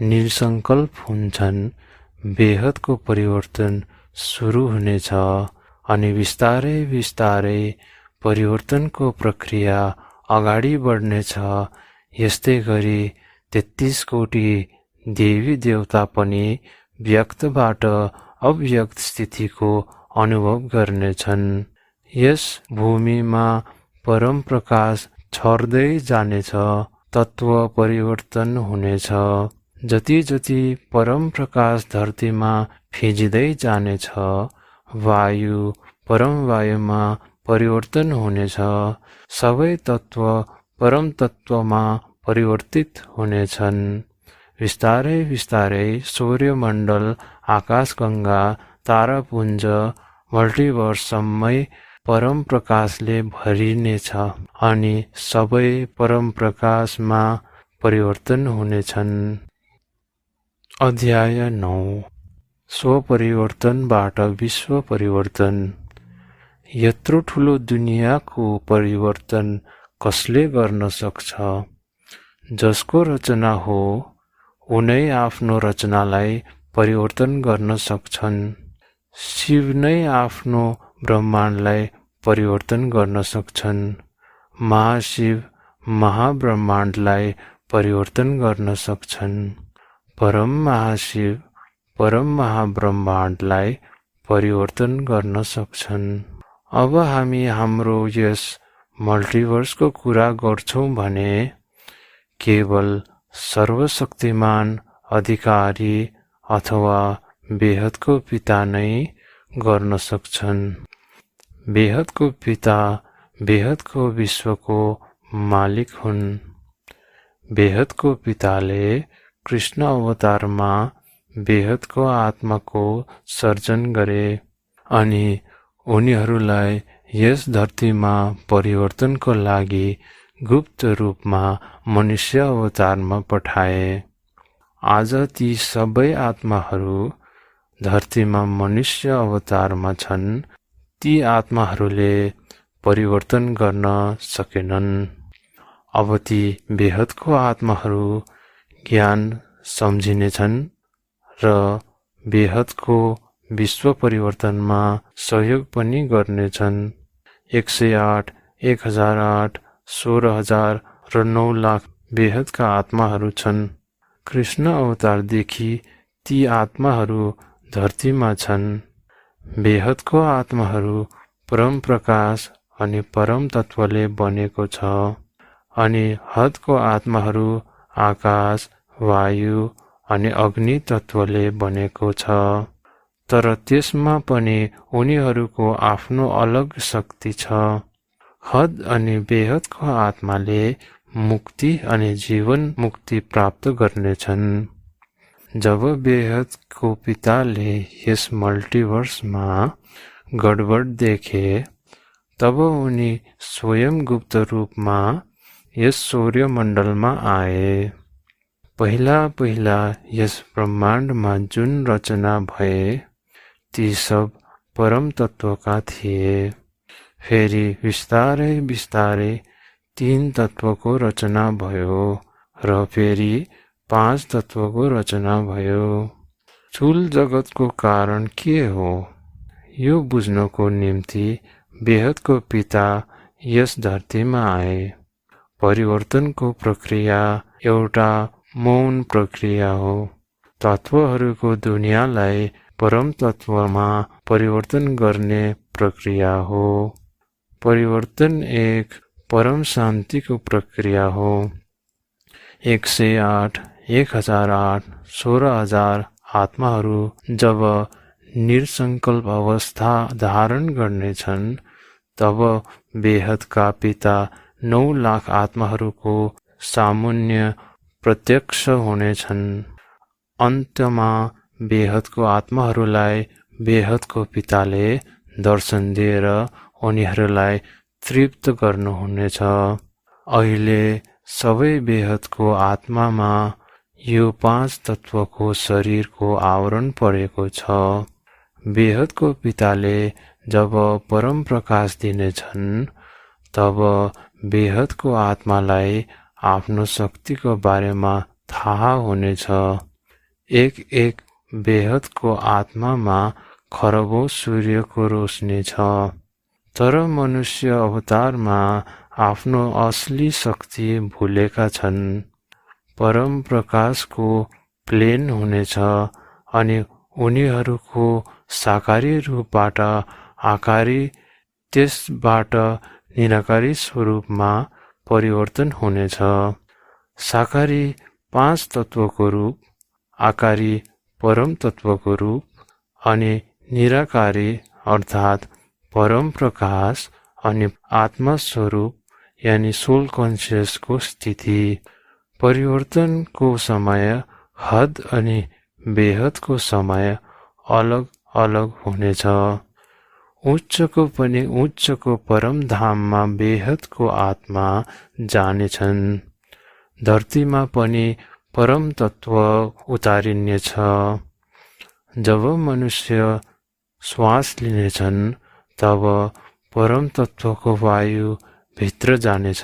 निसङ्कल्प हुन्छन्, बेहदको परिवर्तन सुरु हुनेछ अनि बिस्तारै बिस्तारै परिवर्तनको प्रक्रिया अगाडि बढ्नेछ। यस्तै गरी 33 कोटी देवी देवता पनि व्यक्तबाट अव्यक्त स्थितिको अनुभव गर्नेछन्। यस भूमिमा परम प्रकाश छर्दै जानेछ, तत्व परिवर्तन हुनेछ। जति जति परम प्रकाश धरतीमा फिँजिदै जानेछ, वायु परम वायुमा परिवर्तन हुनेछ। सबै तत्व परम तत्वमा परिवर्तित हुनेछन्। बिस्तारै बिस्तारै सूर्यमण्डल, आकाशगङ्गा, तारापुञ्ज, मल्टिभर्ससम्मै परम प्रकाशले भरिनेछ अनि सबै परम प्रकाशमा परिवर्तन हुनेछन्। अध्याय 9। स्वपरिवर्तनबाट विश्व परिवर्तन। यत्रो ठुलो दुनियाँको परिवर्तन कसले गर्न सक्छ? जसको रचना हो उनै आफ्नो रचनालाई परिवर्तन गर्न सक्छन्। शिव नै आफ्नो ब्रह्माण्डलाई परिवर्तन गर्न सक्छन्। महाशिव महाब्रह्माण्डलाई परिवर्तन गर्न सक्छन्। परम महाशिव परम महाब्रह्माण्डलाई परिवर्तन गर्न सक्छन्। अब हामी हाम्रो यस मल्टिभर्सको कुरा गर्छौं भने केवल सर्वशक्तिमान अधिकारी अथवा बेहदको पिता नै गर्न सक्छन्। बेहदको पिता बेहदको विश्वको मालिक हुन्। बेहदको पिताले कृष्ण अवतारमा बेहदको आत्माको सर्जन गरे अनि उनीहरूलाई यस धरतीमा परिवर्तनको लागि गुप्त रूपमा मनुष्य अवतारमा पठाए। आज ती सबै आत्माहरू धरतीमा मनुष्य अवतारमा छन्। ती आत्माहरूले परिवर्तन गर्न सकेनन्। अब ती बेहदको आत्माहरू ज्ञान सम्झिनेछन् र बेहदको विश्व परिवर्तनमा सहयोग पनि गर्नेछन्। 108, 1008, 16,000 र 9 लाख बेहदका आत्माहरू छन्। कृष्ण अवतारदेखि ती आत्माहरू धरतीमा छन्। बेहदको आत्माहरू परम प्रकाश अनि परम तत्त्वले बनेको छ अनि हदको आत्माहरू आकाश, वायु अनि अग्नि तत्त्वले बनेको छ। तर त्यसमा पनि उनीहरूको आफ्नो अलग शक्ति छ। हद अनि बेहदको आत्माले मुक्ति अनि जीवन मुक्ति प्राप्त गर्नेछन्। जब बेहदको पिताले यस मल्टिभर्समा गडबड देखे तब उनी स्वयं गुप्त रूपमा यस सौर्यमण्डलमा आए। पहिला यस ब्रह्माण्डमा जुन रचना भए ती सब परम तत्त्वका थिए। फेरि बिस्तारै बिस्तारै 3 तत्त्वको रचना भयो र फेरि 5 तत्त्वको रचना भयो। स्थूल जगतको कारण के हो? यो बुझ्नको निम्ति बेहदको पिता यस धरतीमा आए। परिवर्तनको प्रक्रिया एउटा मौन प्रक्रिया हो। तत्त्वहरूको दुनियाँलाई परम तत्त्वमा परिवर्तन गर्ने प्रक्रिया हो। परिवर्तन एक परम शान्तिको प्रक्रिया हो। 108, 1008, 16,000 आत्माहरू जब निसङ्कल्प अवस्था धारण गर्नेछन् तब बेहदका पिता 9 लाख आत्माहरूको सामुन्य प्रत्यक्ष हुनेछन्। अन्तमा बेहदको आत्माहरूलाई बेहदको पिताले दर्शन दिएर उनीहरूलाई तृप्त गर्नुहुनेछ। अहिले सबै बेहदको आत्मामा यो 5 तत्त्वको शरीरको आवरण परेको छ। बेहदको पिताले जब परम प्रकाश दिनेछन् तब बेहदको आत्मालाई आफ्नो शक्तिको बारेमा थाहा हुनेछ। एक बेहदको आत्मामा खरबौं सूर्यको रोशनी छ। तर मनुष्य अवतारमा आफ्नो असली शक्ति भुलेका छन्। परम प्रकाशको प्लेन हुनेछ अनि उनीहरूको साकारी रूपबाट आकारी त्यसबाट निराकारी स्वरूपमा परिवर्तन हुनेछ। साकारी 5 तत्त्वको रूप, आकारी परम तत्त्वको रूप अनि निराकारी अर्थात् परम प्रकाश अनि आत्मा स्वरूप यानी सोल कन्सियसको स्थिति। परिवर्तनको समय हद अनि बेहदको समय अलग अलग हुनेछ। उच्चको पनि उच्चको परम धाममा बेहदको आत्मा जानेछन्। धरतीमा पनि परम तत्त्व उतारिनेछ। जब मनुष्य श्वास लिनेछन् तब परम तत्त्वको वायु भित्र जानेछ।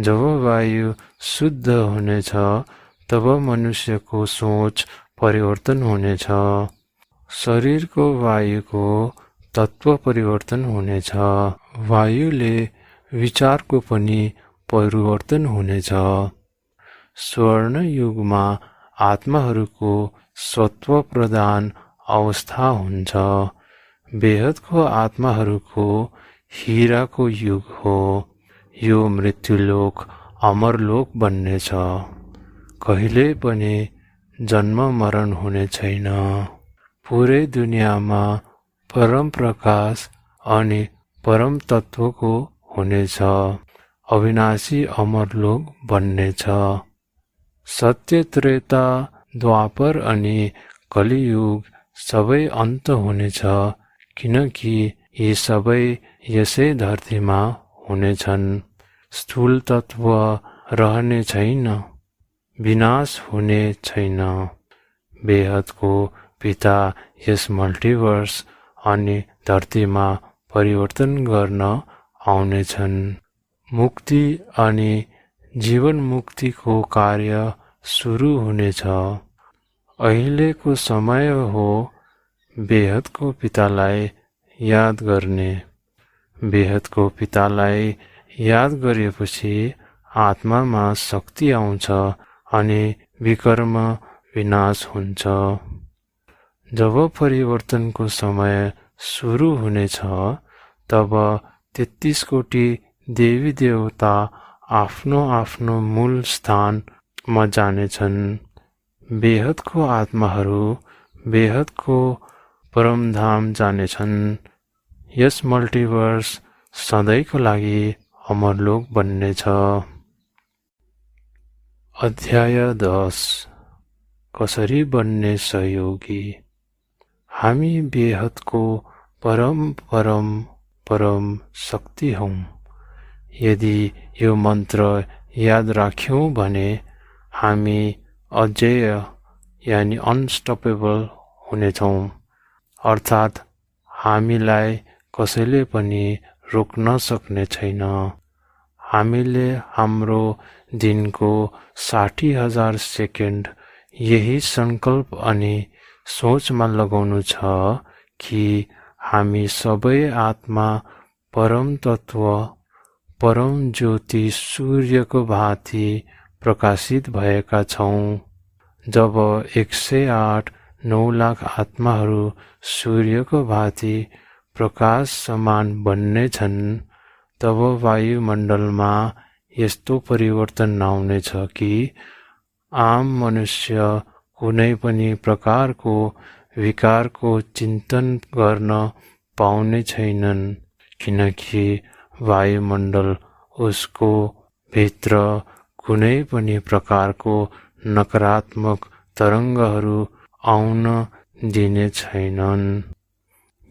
जब वायु शुद्ध हुनेछ तब मनुष्यको सोच परिवर्तन हुनेछ। शरीरको वायुको तत्त्व परिवर्तन हुनेछ। वायुले विचारको पनि परिवर्तन हुनेछ। स्वर्ण युगमा आत्माहरूको सत्व प्रदान अवस्था हुन्छ। बेहदको आत्माहरूको हीराको युग हो। यो मृत्युलोक अमरलोक बन्नेछ। कहिले पनि जन्म मरण हुने छैन। पुरै दुनियाँमा परम प्रकाश अनि परम तत्त्वको हुनेछ। अविनाशी अमरलोक बन्नेछ। सत्य, त्रेता, द्वापर अनि कलियुग सबै अन्त हुनेछ, किनकि यी सबै यसै धरतीमा हुनेछन्। स्थूल तत्त्व रहने छैन, विनाश हुने छैन। बेहदको पिता यस मल्टिभर्स अनि धरतीमा परिवर्तन गर्न आउनेछन्। मुक्ति अनि जीवन मुक्तिको कार्य सुरु हुनेछ। अहिलेको समय हो बेहदको पितालाई याद गर्ने। बेहदको पितालाई याद गरेपछि आत्मामा शक्ति आउँछ अनि विकर्म विनाश हुन्छ। जब परिवर्तनको समय सुरु हुनेछ तब 33 कोटी देवी देवता आफ्नो आफ्नो मूल स्थानमा जानेछन्। बेहदको आत्माहरू बेहदको परमधाम जानेछन्। यस मल्टिभर्स सधैँको लागि अमरलोक बन्नेछ। अध्याय 10 कसरी बन्ने सहयोगी। हामी बेहदको परम परम परम शक्ति हौं। यदि यो मन्त्र याद राख्यौं भने हामी अजेय यानि अनस्टपेबल हुनेछौं। अर्थात् हामीलाई कसैले पनि रोक्न सक्ने छैन। हामीले हाम्रो दिनको 60,000 सेकेन्ड यही संकल्प अनि सोचमा लगाउनु छ कि हामी सबै आत्मा परम तत्त्व परम ज्योति सूर्यको भाँति प्रकाशित भएका छौं। जब 108 लाख आत्माहरू सूर्यको भाँति प्रकाश समान बन्ने छन् तब वायुमण्डलमा यस्तो परिवर्तन आउनेछ कि आम मनुष्य कुनै पनि प्रकारको विकारको चिन्तन गर्न पाउने छैनन्, किनकि वायुमण्डल उसको भित्र कुनै पनि प्रकारको नकारात्मक तरङ्गहरू आउन दिने छैनन्।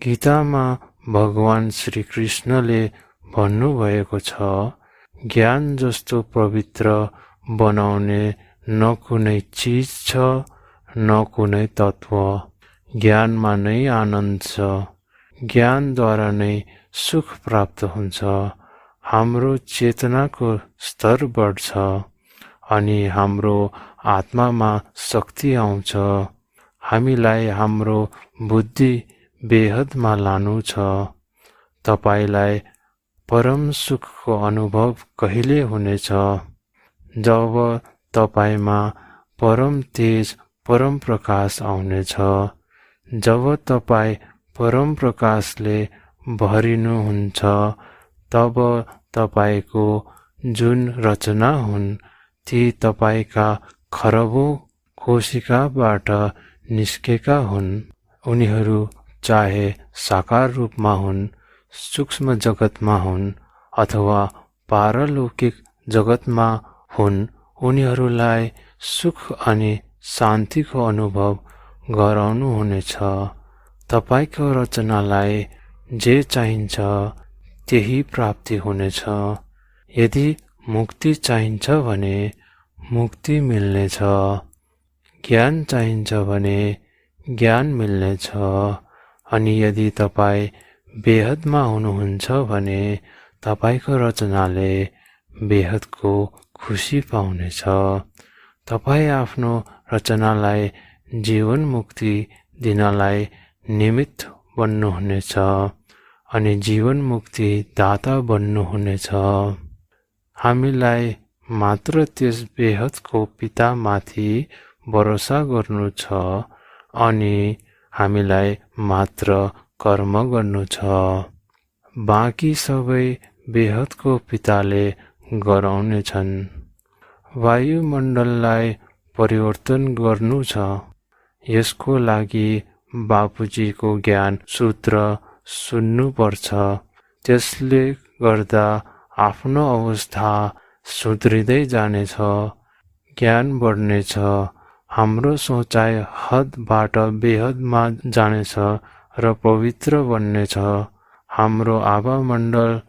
गीतामा भगवान श्री कृष्णले भन्नुभएको छ, ज्ञान जस्तो पवित्र बनाउने न कुनै चिज छ न कुनै तत्त्व। ज्ञानमा नै आनन्द छ। ज्ञानद्वारा नै सुख प्राप्त हुन्छ। हाम्रो चेतनाको स्तर बढ्छ अनि हाम्रो आत्मामा शक्ति आउँछ। हामीलाई हाम्रो बुद्धि बेहदमा लानु छ। तपाईलाई परम सुखको अनुभव कहिले हुनेछ? जब तपाईमा परम तेज परम प्रकाश आउनेछ। जब तपाई परम प्रकाशले भरिनुहुन्छ तब तपाईको जुन रचना हुन् ती तपाईका खरबौं कोशिकाबाट निस्केका हुन्। उनीहरू चाहे साकार रूपमा हुन्, सूक्ष्म जगतमा हुन् अथवा पारलौकिक जगतमा हुन्, उनीहरूलाई सुख अनि शान्तिको अनुभव गराउनु हुनेछ। तपाईको रचनालाई जे चाहिन्छ त्यही प्राप्ति हुनेछ। यदि मुक्ति चाहिन्छ भने मुक्ति मिल्नेछ। ज्ञान चाहिन्छ भने ज्ञान मिल्नेछ। अनि यदि तपाईँ बेहदमा हुनुहुन्छ भने तपाईको रचनाले बेहदको खुसी पाउनेछ। तपाईँ आफ्नो रचनालाई जीवन मुक्ति दिनलाई निमित्त बन्नुहुनेछ अनि जीवन मुक्ति दाता बन्नुहुनेछ। हामीलाई मात्र त्यस बेहदको पितामाथि भरोसा गर्नु छ अनि हामीलाई मात्र कर्म गर्नु छ। बाँकी सबै बेहदको पिताले गराउनेछन्। वायुमण्डललाई परिवर्तन गर्नु छ। यसको लागि बापुजीको ज्ञान सूत्र सुन्नुपर्छ। त्यसले गर्दा आफ्नो अवस्था सुध्रिँदै जानेछ, ज्ञान बढ्नेछ। हाम्रो सोचाइ हदबाट बेहदमा जानेछ र पवित्र बन्नेछ। हाम्रो आभामण्डल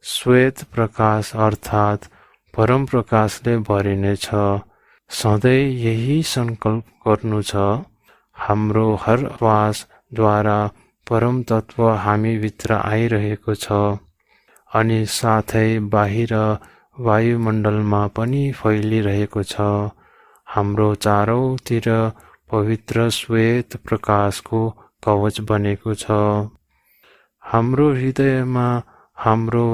श्वेत प्रकाश अर्थात् परम प्रकाशले भरिनेछ। सधैँ यही सङ्कल्प गर्नु छ। हाम्रो हर श्वासद्वारा परम तत्त्व हामीभित्र आइरहेको छ अनि साथै बाहिर वायुमण्डलमा पनि फैलिरहेको छ। हाम्रो चारौतिर पवित्र श्वेत प्रकाशको कवच बनेको छ। हाम्रो हृदयमा हाम्रो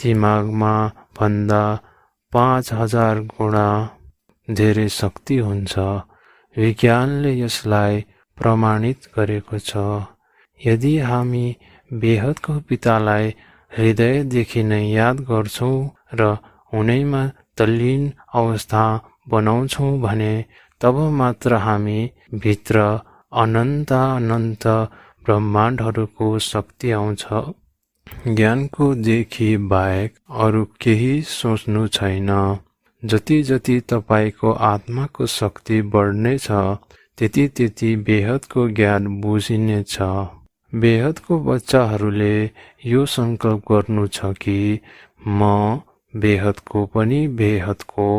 दिमागमा भन्दा 5000 गुणा धेरै शक्ति हुन्छ। विज्ञानले यसलाई प्रमाणित गरेको छ। यदि हामी बेहदको पितालाई हृदयदेखि नै याद गर्छौँ र उनैमा तल्लीन अवस्था बनाउँछौँ भने तब मात्र हामी भित्र अनन्त अनन्त ब्रह्माण्डहरूको शक्ति आउँछ। ज्ञानको देखि बाहेक अरू केही सोच्नु छैन। जति जति तपाईको आत्माको शक्ति बढ्नेछ त्यति त्यति बेहदको ज्ञान बुझिनेछ। बेहदको बच्चाहरूले यो सङ्कल्प गर्नु छ कि म बेहदको पनि बेहदको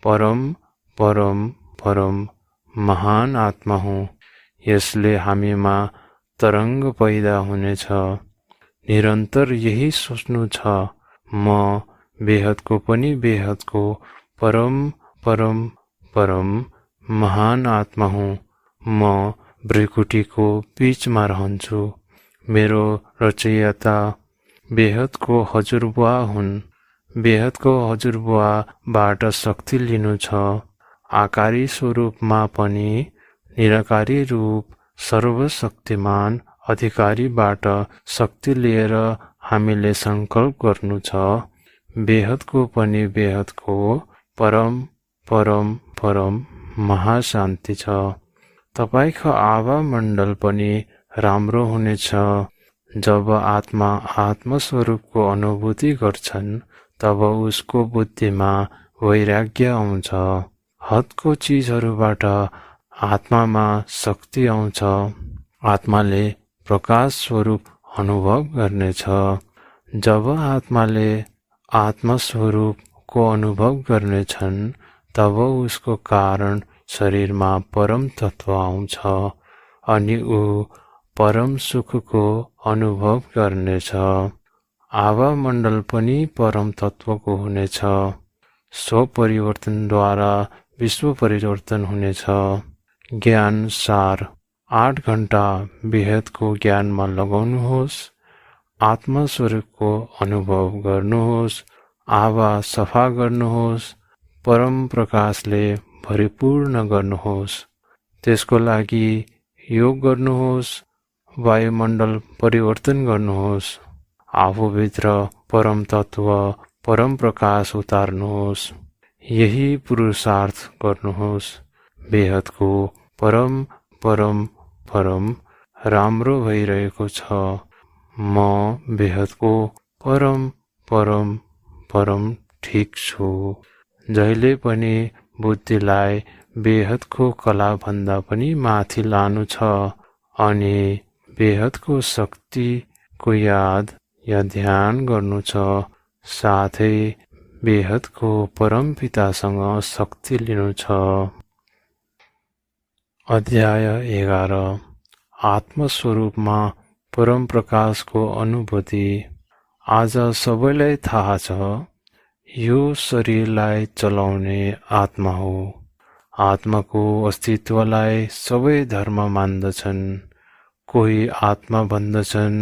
परम परम परम महान आत्मा हुँ। यसले हामीमा तरङ्ग पैदा हुनेछ। निरन्तर यही सोच्नु छ, म बेहदको पनि बेहदको परम परम परम महान आत्मा हुँ। म भ्रिकुटीको बीचमा रहन्छु। मेरो रचयिता बेहदको हजुरबुवा हुन्। बेहदको हजुरबुवाबाट शक्ति लिनु छ। आकारी स्वरूपमा पनि निराकारी रूप सर्वशक्तिमान अधिकारीबाट शक्ति लिएर हामीले सङ्कल्प गर्नु छ, बेहदको पनि बेहदको परम परम परम महाशान्ति छ। तपाईको आभामण्डल पनि राम्रो हुनेछ। जब आत्मा आत्मस्वरूपको अनुभूति गर्छन् तब उसको बुद्धिमा वैराग्य आउँछ। हदको चिजहरूबाट आत्मामा शक्ति आउँछ। आत्माले प्रकाश स्वरूप अनुभव गर्नेछ। जब आत्माले आत्मस्वरूपको अनुभव गर्नेछन् तब उसको कारण शरीरमा परम तत्त्व आउँछ अनि ऊ परम सुखको अनुभव गर्नेछ। आभामण्डल पनि परम तत्त्वको हुनेछ। स्वपरिवर्तनद्वारा विश्व परिवर्तन हुनेछ। ज्ञान सार 8 घण्टा बेहदको ज्ञानमा लगाउनुहोस्। आत्मस्वरूपको अनुभव गर्नुहोस्। आभा सफा गर्नुहोस्। परम प्रकाशले भरिपूर्ण गर्नुहोस्। त्यसको लागि योग गर्नुहोस्। वायुमण्डल परिवर्तन गर्नुहोस्। आफूभित्र परम तत्त्व परम प्रकाश उतार्नुहोस्। यही पुरुषार्थ गर्नुहोस्। बेहदको परम परम परम राम्रो भइरहेको छ। म बेहदको परम परम परम ठिक छु। जहिले पनि बुद्धिलाई बेहदको कलाभन्दा पनि माथि लानु छ अनि बेहदको शक्तिको याद या ध्यान गर्नु छ। साथै बेहदको परम पितासँग शक्ति लिनु छ। अध्याय 11 आत्मस्वरूपमा परम प्रकाशको अनुभूति। आज सबैलाई थाहा छ, यो शरीरलाई चलाउने आत्मा हो। आत्माको अस्तित्वलाई सबै धर्म मान्दछन्। कोही आत्मा भन्दछन्,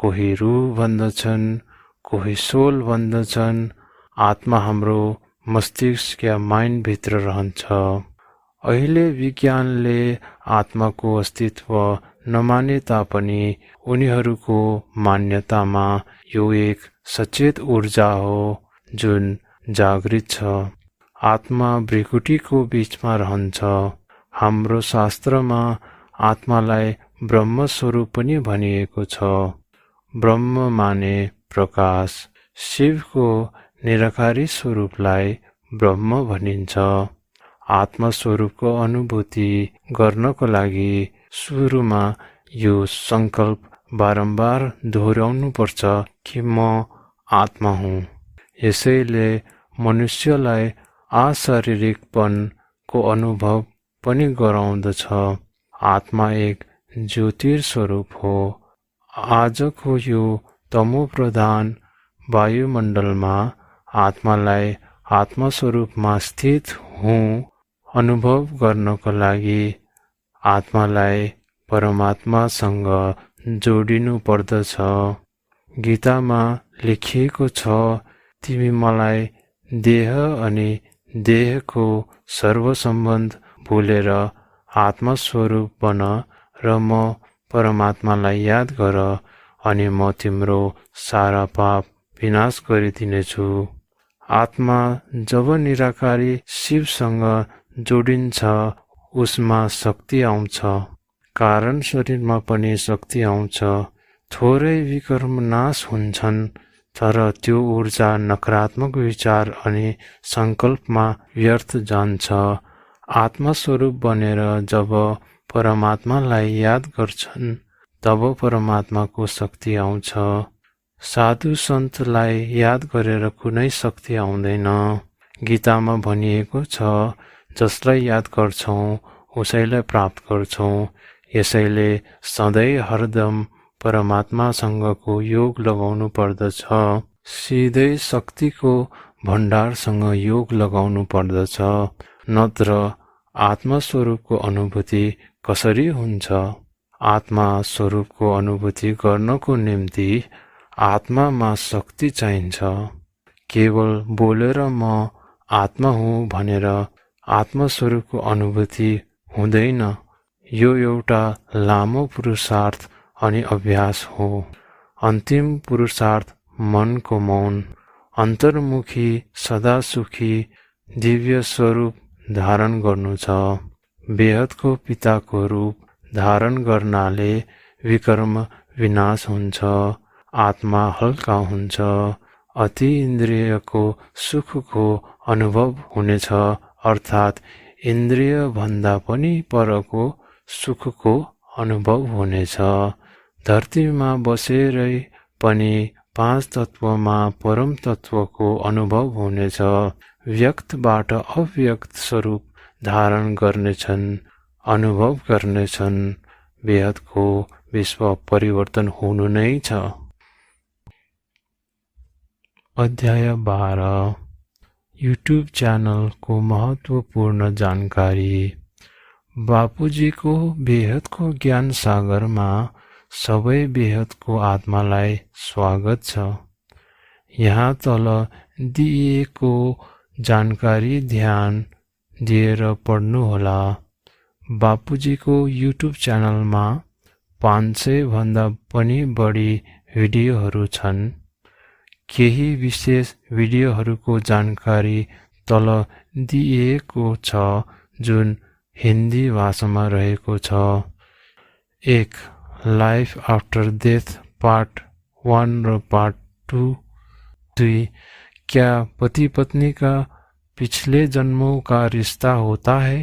कोही रूह भन्दछन्, कोही सोल भन्दछन्। आत्मा हाम्रो मस्तिष्क या माइन्ड भित्र रहन्छ। अहिले विज्ञानले आत्माको अस्तित्व नमाने तापनि उनीहरूको मान्यतामा यो एक सचेत ऊर्जा हो जुन जागृत छ। आत्मा भृकुटीको बीचमा रहन्छ। हाम्रो शास्त्रमा आत्मालाई ब्रह्म स्वरूप पनि भनिएको छ। ब्रह्म माने प्रकाश। शिवको निराकारी स्वरूपलाई ब्रह्म भनिन्छ। आत्मस्वरूपको अनुभूति गर्नको लागि सुरुमा यो संकल्प बारम्बार दोहोर्याउनु पर्छ कि म आत्मा हुँ। यसैले मनुष्यलाई अशारीरिकपनको अनुभव पनि गराउँदछ। आत्मा एक ज्योतिर स्वरूप हो। आजको यो तमोप्रधान वायुमण्डलमा आत्मालाई आत्मस्वरूपमा स्थित हुँ अनुभव गर्नको लागि आत्मालाई परमात्मासँग जोडिनु पर्दछ। गीतामा लेखिएको छ, तिमी मलाई देह अनि देहको सर्वसम्बन्ध भुलेर आत्मस्वरूप बन र म परमात्मालाई याद गर अनि म तिम्रो सारा पाप विनाश गरिदिनेछु। आत्मा जब निराकारी शिवसँग जोडिन्छ उसमा शक्ति आउँछ। कारण शरीरमा पनि शक्ति आउँछ। थोरै विकर्म नाश हुन्छन्, तर त्यो ऊर्जा नकारात्मक विचार अनि संकल्पमा व्यर्थ जान्छ। आत्मस्वरूप बनेर जब परमात्मालाई याद गर्छन् तब परमात्माको शक्ति आउँछ। साधु सन्तलाई याद गरेर कुनै शक्ति आउँदैन। गीतामा भनिएको छ, जसलाई याद गर्छौं उसैलाई प्राप्त गर्छौं। यसैले सधैँ हरदम परमात्मासँगको योग लगाउनु पर्दछ। सिधै शक्तिको भण्डारसँग योग लगाउनु पर्दछ। नत्र आत्मस्वरूपको अनुभूति कसरी हुन्छ? आत्मा स्वरूपको अनुभूति गर्नको निम्ति आत्मामा शक्ति चाहिन्छ। केवल बोलेर म आत्मा हुँ भनेर आत्मस्वरूपको अनुभूति हुँदैन। यो एउटा लामो पुरुषार्थ अनि अभ्यास हो। अन्तिम पुरुषार्थ मनको मौन, अन्तर्मुखी, सदा सुखी, दिव्य स्वरूप धारण गर्नु छ। बेहदको पिताको रूप धारण गर्नाले विकर्म विनाश हुन्छ। आत्मा हल्का हुन्छ। अति इन्द्रियको सुखको अनुभव हुनेछ, अर्थात् इन्द्रिय भन्दा पनि परको सुखको अनुभव हुनेछ। धरतीमा बसेरै पनि पाँच तत्वमा परम तत्वको अनुभव हुनेछ। व्यक्तबाट अव्यक्त स्वरूप धारण गर्नेछन्, अनुभव गर्नेछन्। बेहदको विश्व परिवर्तन हुनु नै छ। अध्याय 12 युट्युब च्यानलको महत्त्वपूर्ण जानकारी। बापुजीको बेहदको ज्ञान सागरमा सबै बेहदको आत्मालाई स्वागत छ। यहाँ तल दिइएको जानकारी ध्यान दिएर पढ्नुहोला। बापुजीको युट्युब च्यानलमा 500 भन्दा पनि बढी भिडियोहरू छन्। केही विशेष भिडियोहरूको जानकारी तल दिइएको छ जुन हिन्दी भाषामा रहेको छ। 1. लाइफ आफ्टर डेथ पार्ट 1 र पार्ट 2। 2. क्या पति पत्नी का पिछले जन्मों का रिश्ता होता है?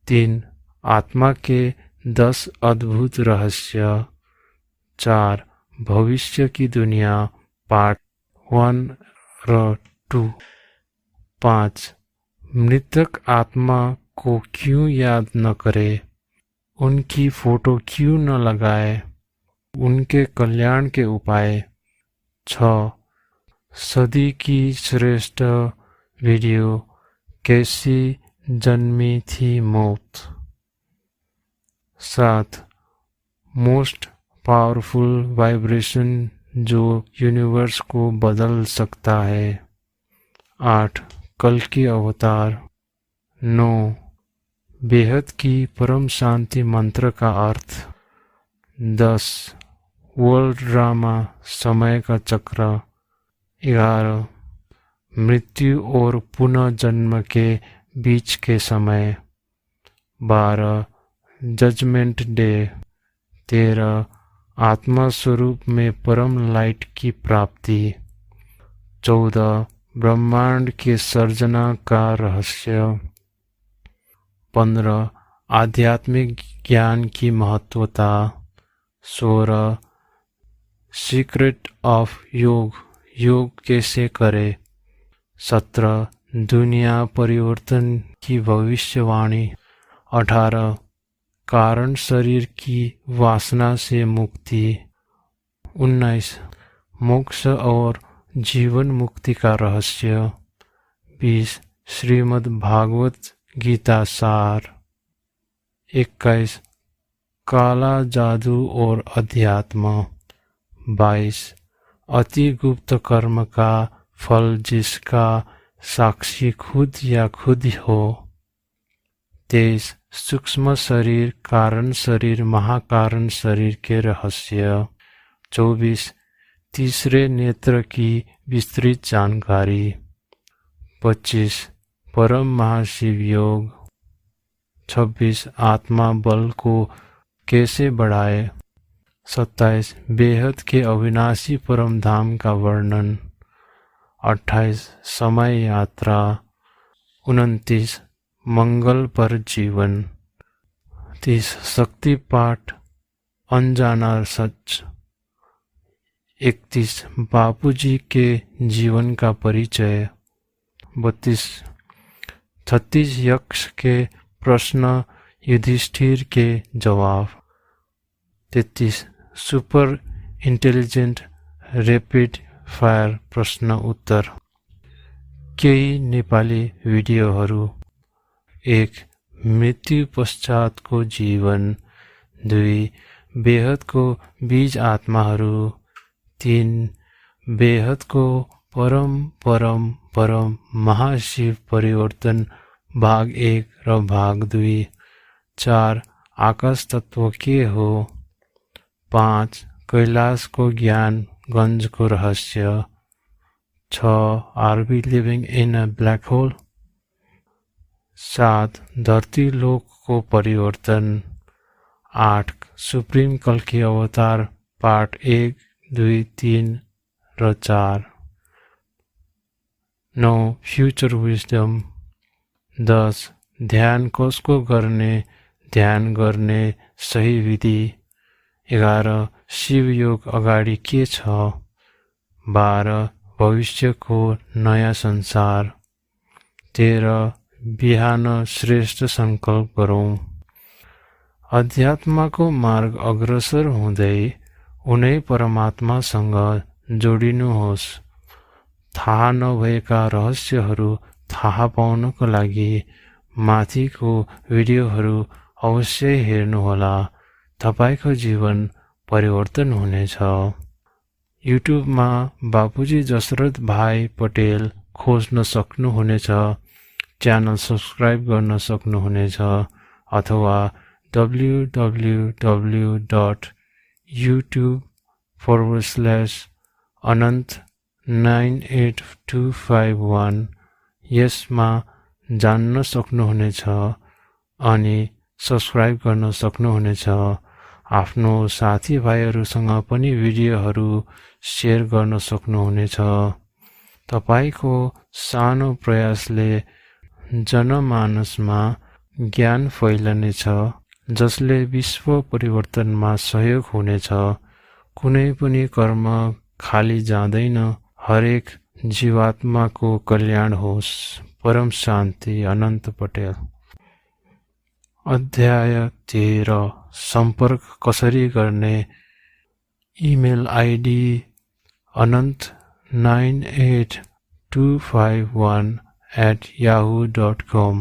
3. आत्मा के 10 अद्भुत रहस्य। 4. भविष्य की दुनिया पार्ट 1 र 2। 5. मृतक आत्मा को क्यों याद न करे, उनकी फोटो क्यों न लगाए, उनके कल्याण के उपाय। 6. सदी की श्रेष्ठ वीडियो, कैसी जन्मी थी मौत। 7. मोस्ट पावरफुल वाइब्रेशन जो यूनिवर्स को बदल सकता है। 8. कल की अवतार। 9. बेहद की परम शांति मंत्र का अर्थ। 10. वर्ल्ड ड्रामा समय का चक्र। 11. मृत्यु और पुनः जन्म के बीच के समय। 12. Judgement day. 13. आत्मा स्वरूप में परम लाइट की प्राप्ति। 14. ब्रह्मांड के सर्जना का रहस्य। 15. आध्यात्मिक ज्ञान की महत्वता। 16. सीक्रेट ऑफ योग, योग कैसे करे। 17. दुनिया परिवर्तन की भविष्यवाणी। 18. कारण शरीर की वासना से मुक्ति। 19. मोक्ष और जीवन मुक्ति का रहस्य। 20. श्रीमद् भागवत गीता सार। 21. काला जादू और अध्यात्म। 22. अति गुप्त कर्म का फल जिसका साक्षी खुद या खुद हो। 23. सूक्ष्म शरीर, कारण शरीर, महाकारण शरीर के रहस्य। 24. तीसरे नेत्र की विस्तृत जानकारी। 25. परम महाशिव योग। 26. आत्मा बल को कैसे बढ़ाए। 27. बेहद के अविनाशी परम धाम का वर्णन। 28. समय यात्रा। 29. मंगल पर जीवन। 30. शक्ति पाठ, अनजाना सच। 31. बापूजी के जीवन का परिचय। 32. 36 यक्ष के प्रश्न, युधिष्ठिर के जवाब। 33. सुपर इंटेलिजेंट रैपिड फायर प्रश्न उत्तर। केही नेपाली भिडियोहरू। 1. मृत्यु पश्चात को जीवन। 2. बेहद को बीज आत्माहरू। 3. बेहद को परम परम परम महाशिव परिवर्तन भाग 1 र भाग 2। 4. आकाश तत्व के हो। 5. कैलाश को ज्ञान गंज को रहस्य। 6. Are we living in a black hole. 7. धरती लोक को परिवर्तन। 8. सुप्रीम कल की अवतार पार्ट 1, 2, 3 र 4। 9. Future wisdom. 10. ध्यान कसको गर्ने, ध्यान गर्ने सही विधि। 11. शिव योग अगाडि के छ। 12. भविष्यको नयाँ संसार। 13. बिहान श्रेष्ठ संकल्प गरौँ। अध्यात्मको मार्ग अग्रसर हुँदै उनै परमात्मासँग जोडिनुहोस्। थाहा नभएका रहस्यहरू थाहा पाउनको लागि माथिको भिडियोहरू अवश्य हेर्नुहोला। तपाईको जीवन परिवर्तन हुनेछ। युट्युबमा बापुजी दशरथ भाइ पटेल खोज्न सक्नुहुनेछ। च्यानल सब्स्क्राइब गर्न सक्नुहुनेछ अथवा www.youtube/anant98251 यसमा जान्न सक्नुहुनेछ अनि सब्स्क्राइब गर्न सक्नुहुनेछ। आफ्नो साथीभाइहरूसँग पनि भिडियोहरू शेयर गर्न सक्नुहुनेछ। तपाईको सानो प्रयासले जनमानसमा ज्ञान फैलनेछ जसले विश्व परिवर्तनमा सहयोग हुनेछ। कुनै पनि कर्म खाली जाँदैन। हरेक जीवात्माको कल्याण होस्। परम शान्ति, अनन्त पटेल। अध्याय 13 सम्पर्क कसरी गर्ने। Email ID anant98251@yahoo.com,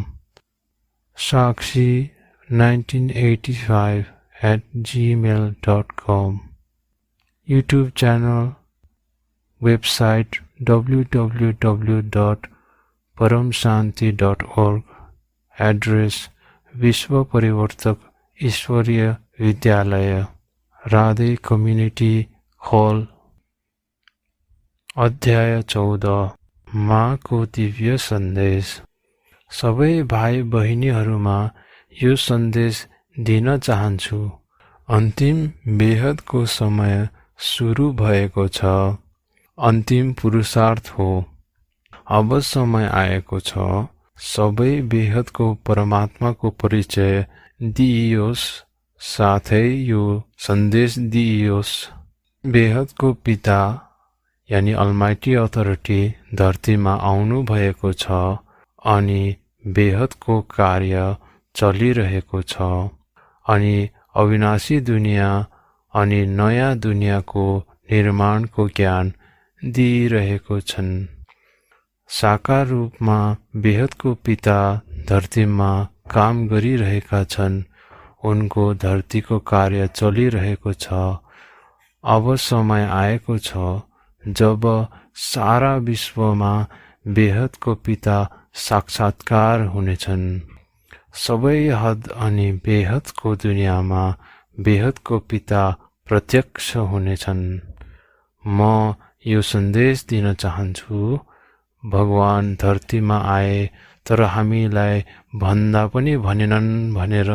sakshi1985@gmail.com, YouTube channel, website www.paramshanti.org, address विश्व परिवर्तक ईश्वरीय विद्यालय, राधे कम्युनिटी हॉल। अध्याय 14 माँको दिव्य सन्देश। सबै भाइ बहिनीहरूमा यो सन्देश दिन चाहन्छु। अन्तिम बेहदको समय सुरु भएको छ। अन्तिम पुरुषार्थ हो। अब समय आएको छ सबै बेहदको परमात्माको परिचय दिइयोस्, साथै यो सन्देश दिइयोस्। बेहदको पिता यानी अलमाइटी अथोरिटी धरतीमा आउनु भएको छ अनि बेहदको कार्य चलिरहेको छ अनि अविनाशी दुनियाँ अनि नयाँ दुनियाँको निर्माणको ज्ञान दिइरहेको छन्। साकार रूपमा बेहदको पिता धरतीमा काम गरिरहेका छन्। उनको धरतीको कार्य चलिरहेको छ। अब समय आएको छ जब सारा विश्वमा बेहदको पिता साक्षात्कार हुनेछन्। सबै हद अनि बेहदको दुनियाँमा बेहदको पिता प्रत्यक्ष हुनेछन्। म यो सन्देश दिन चाहन्छु, भगवान धरतीमा आए तर हामीलाई भन्दा पनि भनेनन् भनेर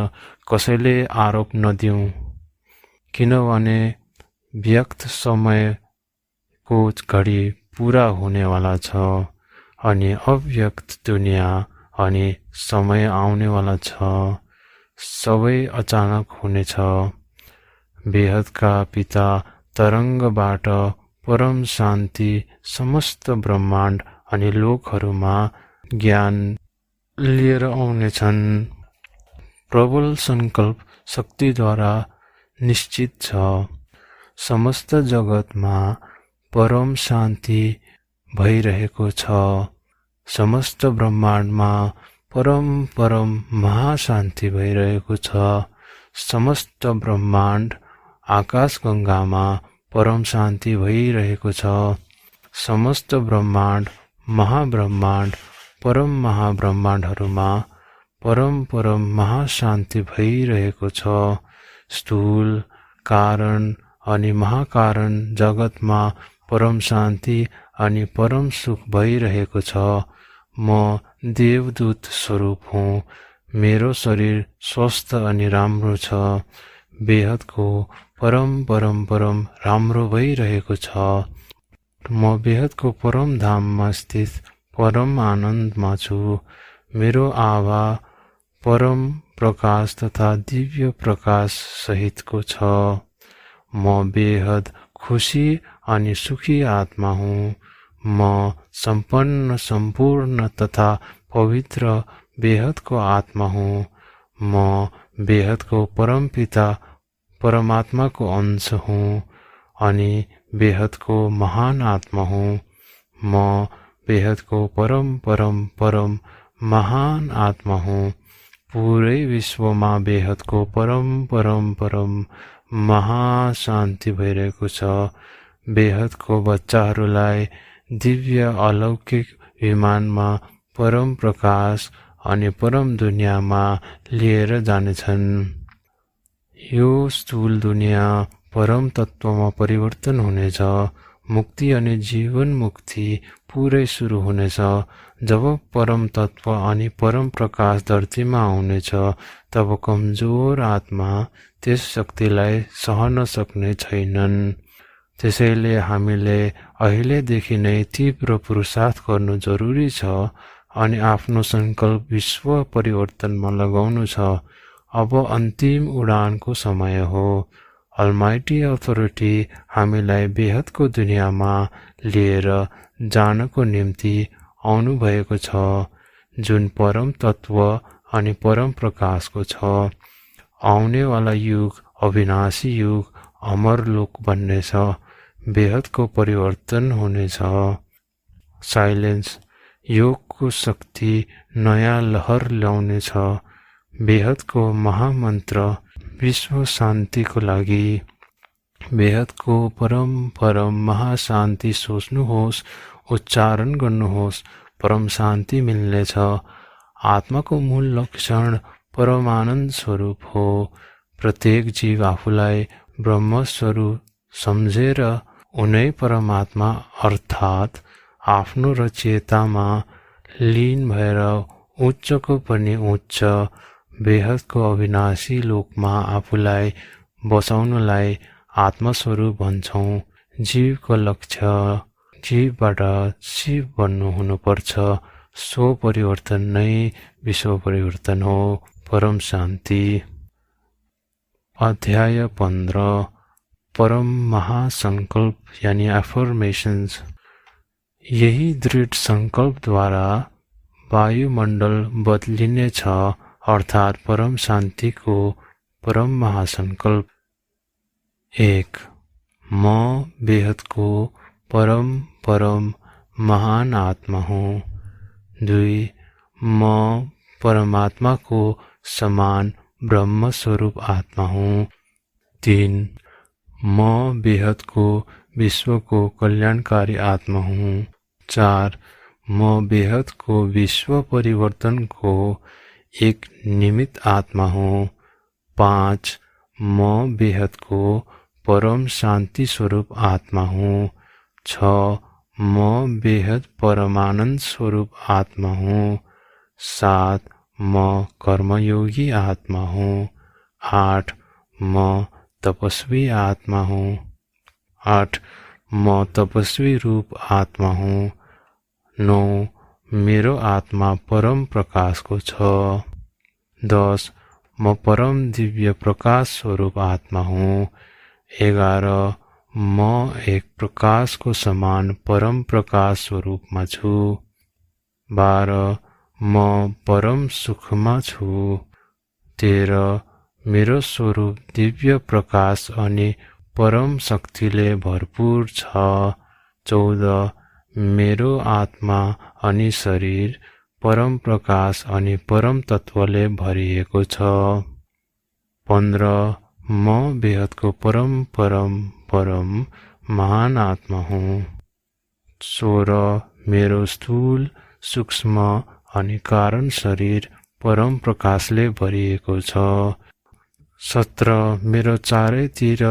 कसैले आरोप नदिउँ, किनभने व्यक्त समयको घडी पूरा हुनेवाला छ अनि अव्यक्त दुनियाँ अनि समय आउनेवाला छ। सबै अचानक हुनेछ। बेहदका पिता तरङ्गबाट परम शान्ति समस्त ब्रह्माण्ड अनि लोकहरूमा ज्ञान लिएर आउनेछन्। प्रबल सङ्कल्प शक्तिद्वारा निश्चित छ। समस्त जगतमा परम शान्ति भइरहेको छ। समस्त ब्रह्माण्डमा परम महाशान्ति भइरहेको छ। समस्त ब्रह्माण्ड आकाशगङ्गामा परम शान्ति भइरहेको छ। समस्त ब्रह्माण्ड महाब्रह्माण्ड परम महाब्रह्माण्डहरूमा परम महाशान्ति भइरहेको छ। स्थूल कारण अनि महाकारण जगतमा परम शान्ति अनि परम सुख भइरहेको छ। म देवदूत स्वरूप हुँ। मेरो शरीर स्वस्थ अनि राम्रो छ। बेहदको परम राम्रो भइरहेको छ। म बेहदको परम धाममा स्थित परम आनन्दमा छु। मेरो आभा परम प्रकाश तथा दिव्य प्रकाश सहितको छ। म बेहद खुशी अनि सुखी आत्मा हुँ। म सम्पूर्ण तथा पवित्र बेहदको आत्मा हुँ। म बेहदको परम पिता परमात्माको अंश हुँ अनि बेहदको महान आत्मा हुँ। म बेहदको परम महान आत्मा हुँ। पुरै विश्वमा बेहदको परम महाशान्ति भइरहेको छ। बेहदको बच्चाहरूलाई दिव्य अलौकिक विमानमा परम प्रकाश अनि परम दुनियाँमा लिएर जानेछन्। यो स्थूल दुनियाँ परम तत्त्वमा परिवर्तन हुनेछ। मुक्ति अनि जीवन मुक्ति पुरै सुरु हुनेछ। जब परम तत्त्व अनि परम प्रकाश धरतीमा आउनेछ तब कमजोर आत्मा त्यस शक्तिलाई सहन सक्ने छैनन्। त्यसैले हामीले अहिलेदेखि नै तीव्र पुरुषार्थ गर्नु जरुरी छ अनि आफ्नो सङ्कल्प विश्व परिवर्तनमा लगाउनु छ। अब अन्तिम उडानको समय हो। अलमाइटी अथोरिटी हामीलाई बेहदको दुनियाँमा लिएर जानको निम्ति आउनु भएको छ, जुन परम तत्त्व अनि परम प्रकाशको छ। आउनेवाला युग अविनाशी युग अमर लोक बन्नेछ। बेहदको परिवर्तन हुनेछ। साइलेन्स योगको शक्ति नयाँ लहर ल्याउनेछ। बेहदको महामन्त्र विश्व शान्तिको लागि। बेहदको परम महाशान्ति सोच्नुहोस्, उच्चारण गर्नुहोस्, परम शान्ति मिल्नेछ। आत्माको मूल लक्षण परमानन्द स्वरूप हो। प्रत्येक जीव आफूलाई ब्रह्मस्वरूप सम्झेर उनै परमात्मा अर्थात् आफ्नो रचयितामा लीन भएर उच्चको पनि उच्च बेहदको अविनाशी लोकमा आफूलाई बसाउनलाई आत्मस्वरूप भन्छौँ। जीवको लक्ष्य जीवबाट शिव बन्नु हुनुपर्छ। सो परिवर्तन नै विश्व परिवर्तन हो। परम शान्ति। अध्याय 15 परम महासंकल्प यानी एफर्मेशंस। यही दृढ़ संकल्पद्वारा वायुमण्डल बदलिनेछ अर्थात् परम शान्तिको परम महासंकल्प। 1. म बेहदको परम महान आत्मा हूँ। 2. म परमात्माको समान ब्रह्म स्वरूप आत्मा हूँ। 3. म बेहदको विश्वको कल्याणकारी आत्मा हूँ। 4. म बेहदको विश्व परिवर्तनको एक निमित्त आत्मा हूँ। 5. म बेहदको परम शान्ति स्वरूप आत्मा हूँ। 6. म बेहद परमानंद स्वरूप आत्मा हूँ। 7. म कर्मयोगी आत्मा हूँ। 8. म तपस्वी आत्मा हूँ। 8. म तपस्वी रूप आत्मा हूँ। 9. मेरो आत्मा परम प्रकाशको छ। 10. म परम दिव्य प्रकाश स्वरूप आत्मा हूँ। 11. म एक प्रकाशको समान परम प्रकाश स्वरूपमा छु। 12. म परम सुखमा छु। 13. मेरो स्वरूप दिव्य प्रकाश अनि परम शक्तिले भरपूर छ। 14. मेरो आत्मा अनि शरीर परम प्रकाश अनि परम तत्वले भरिएको छ। 15. म बेहदको परम महान आत्मा हूँ। 16. मेरो स्थूल सूक्ष्म अनि कारण शरीर परम प्रकाशले भरिएको छ। 17. मेरो चारैतिर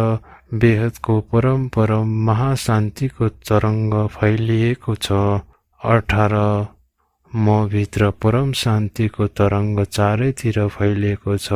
बेहदको परम महाशान्तिको तरङ्ग फैलिएको छ। 18. म भित्र परम शान्तिको तरङ्ग चारैतिर फैलिएको छ।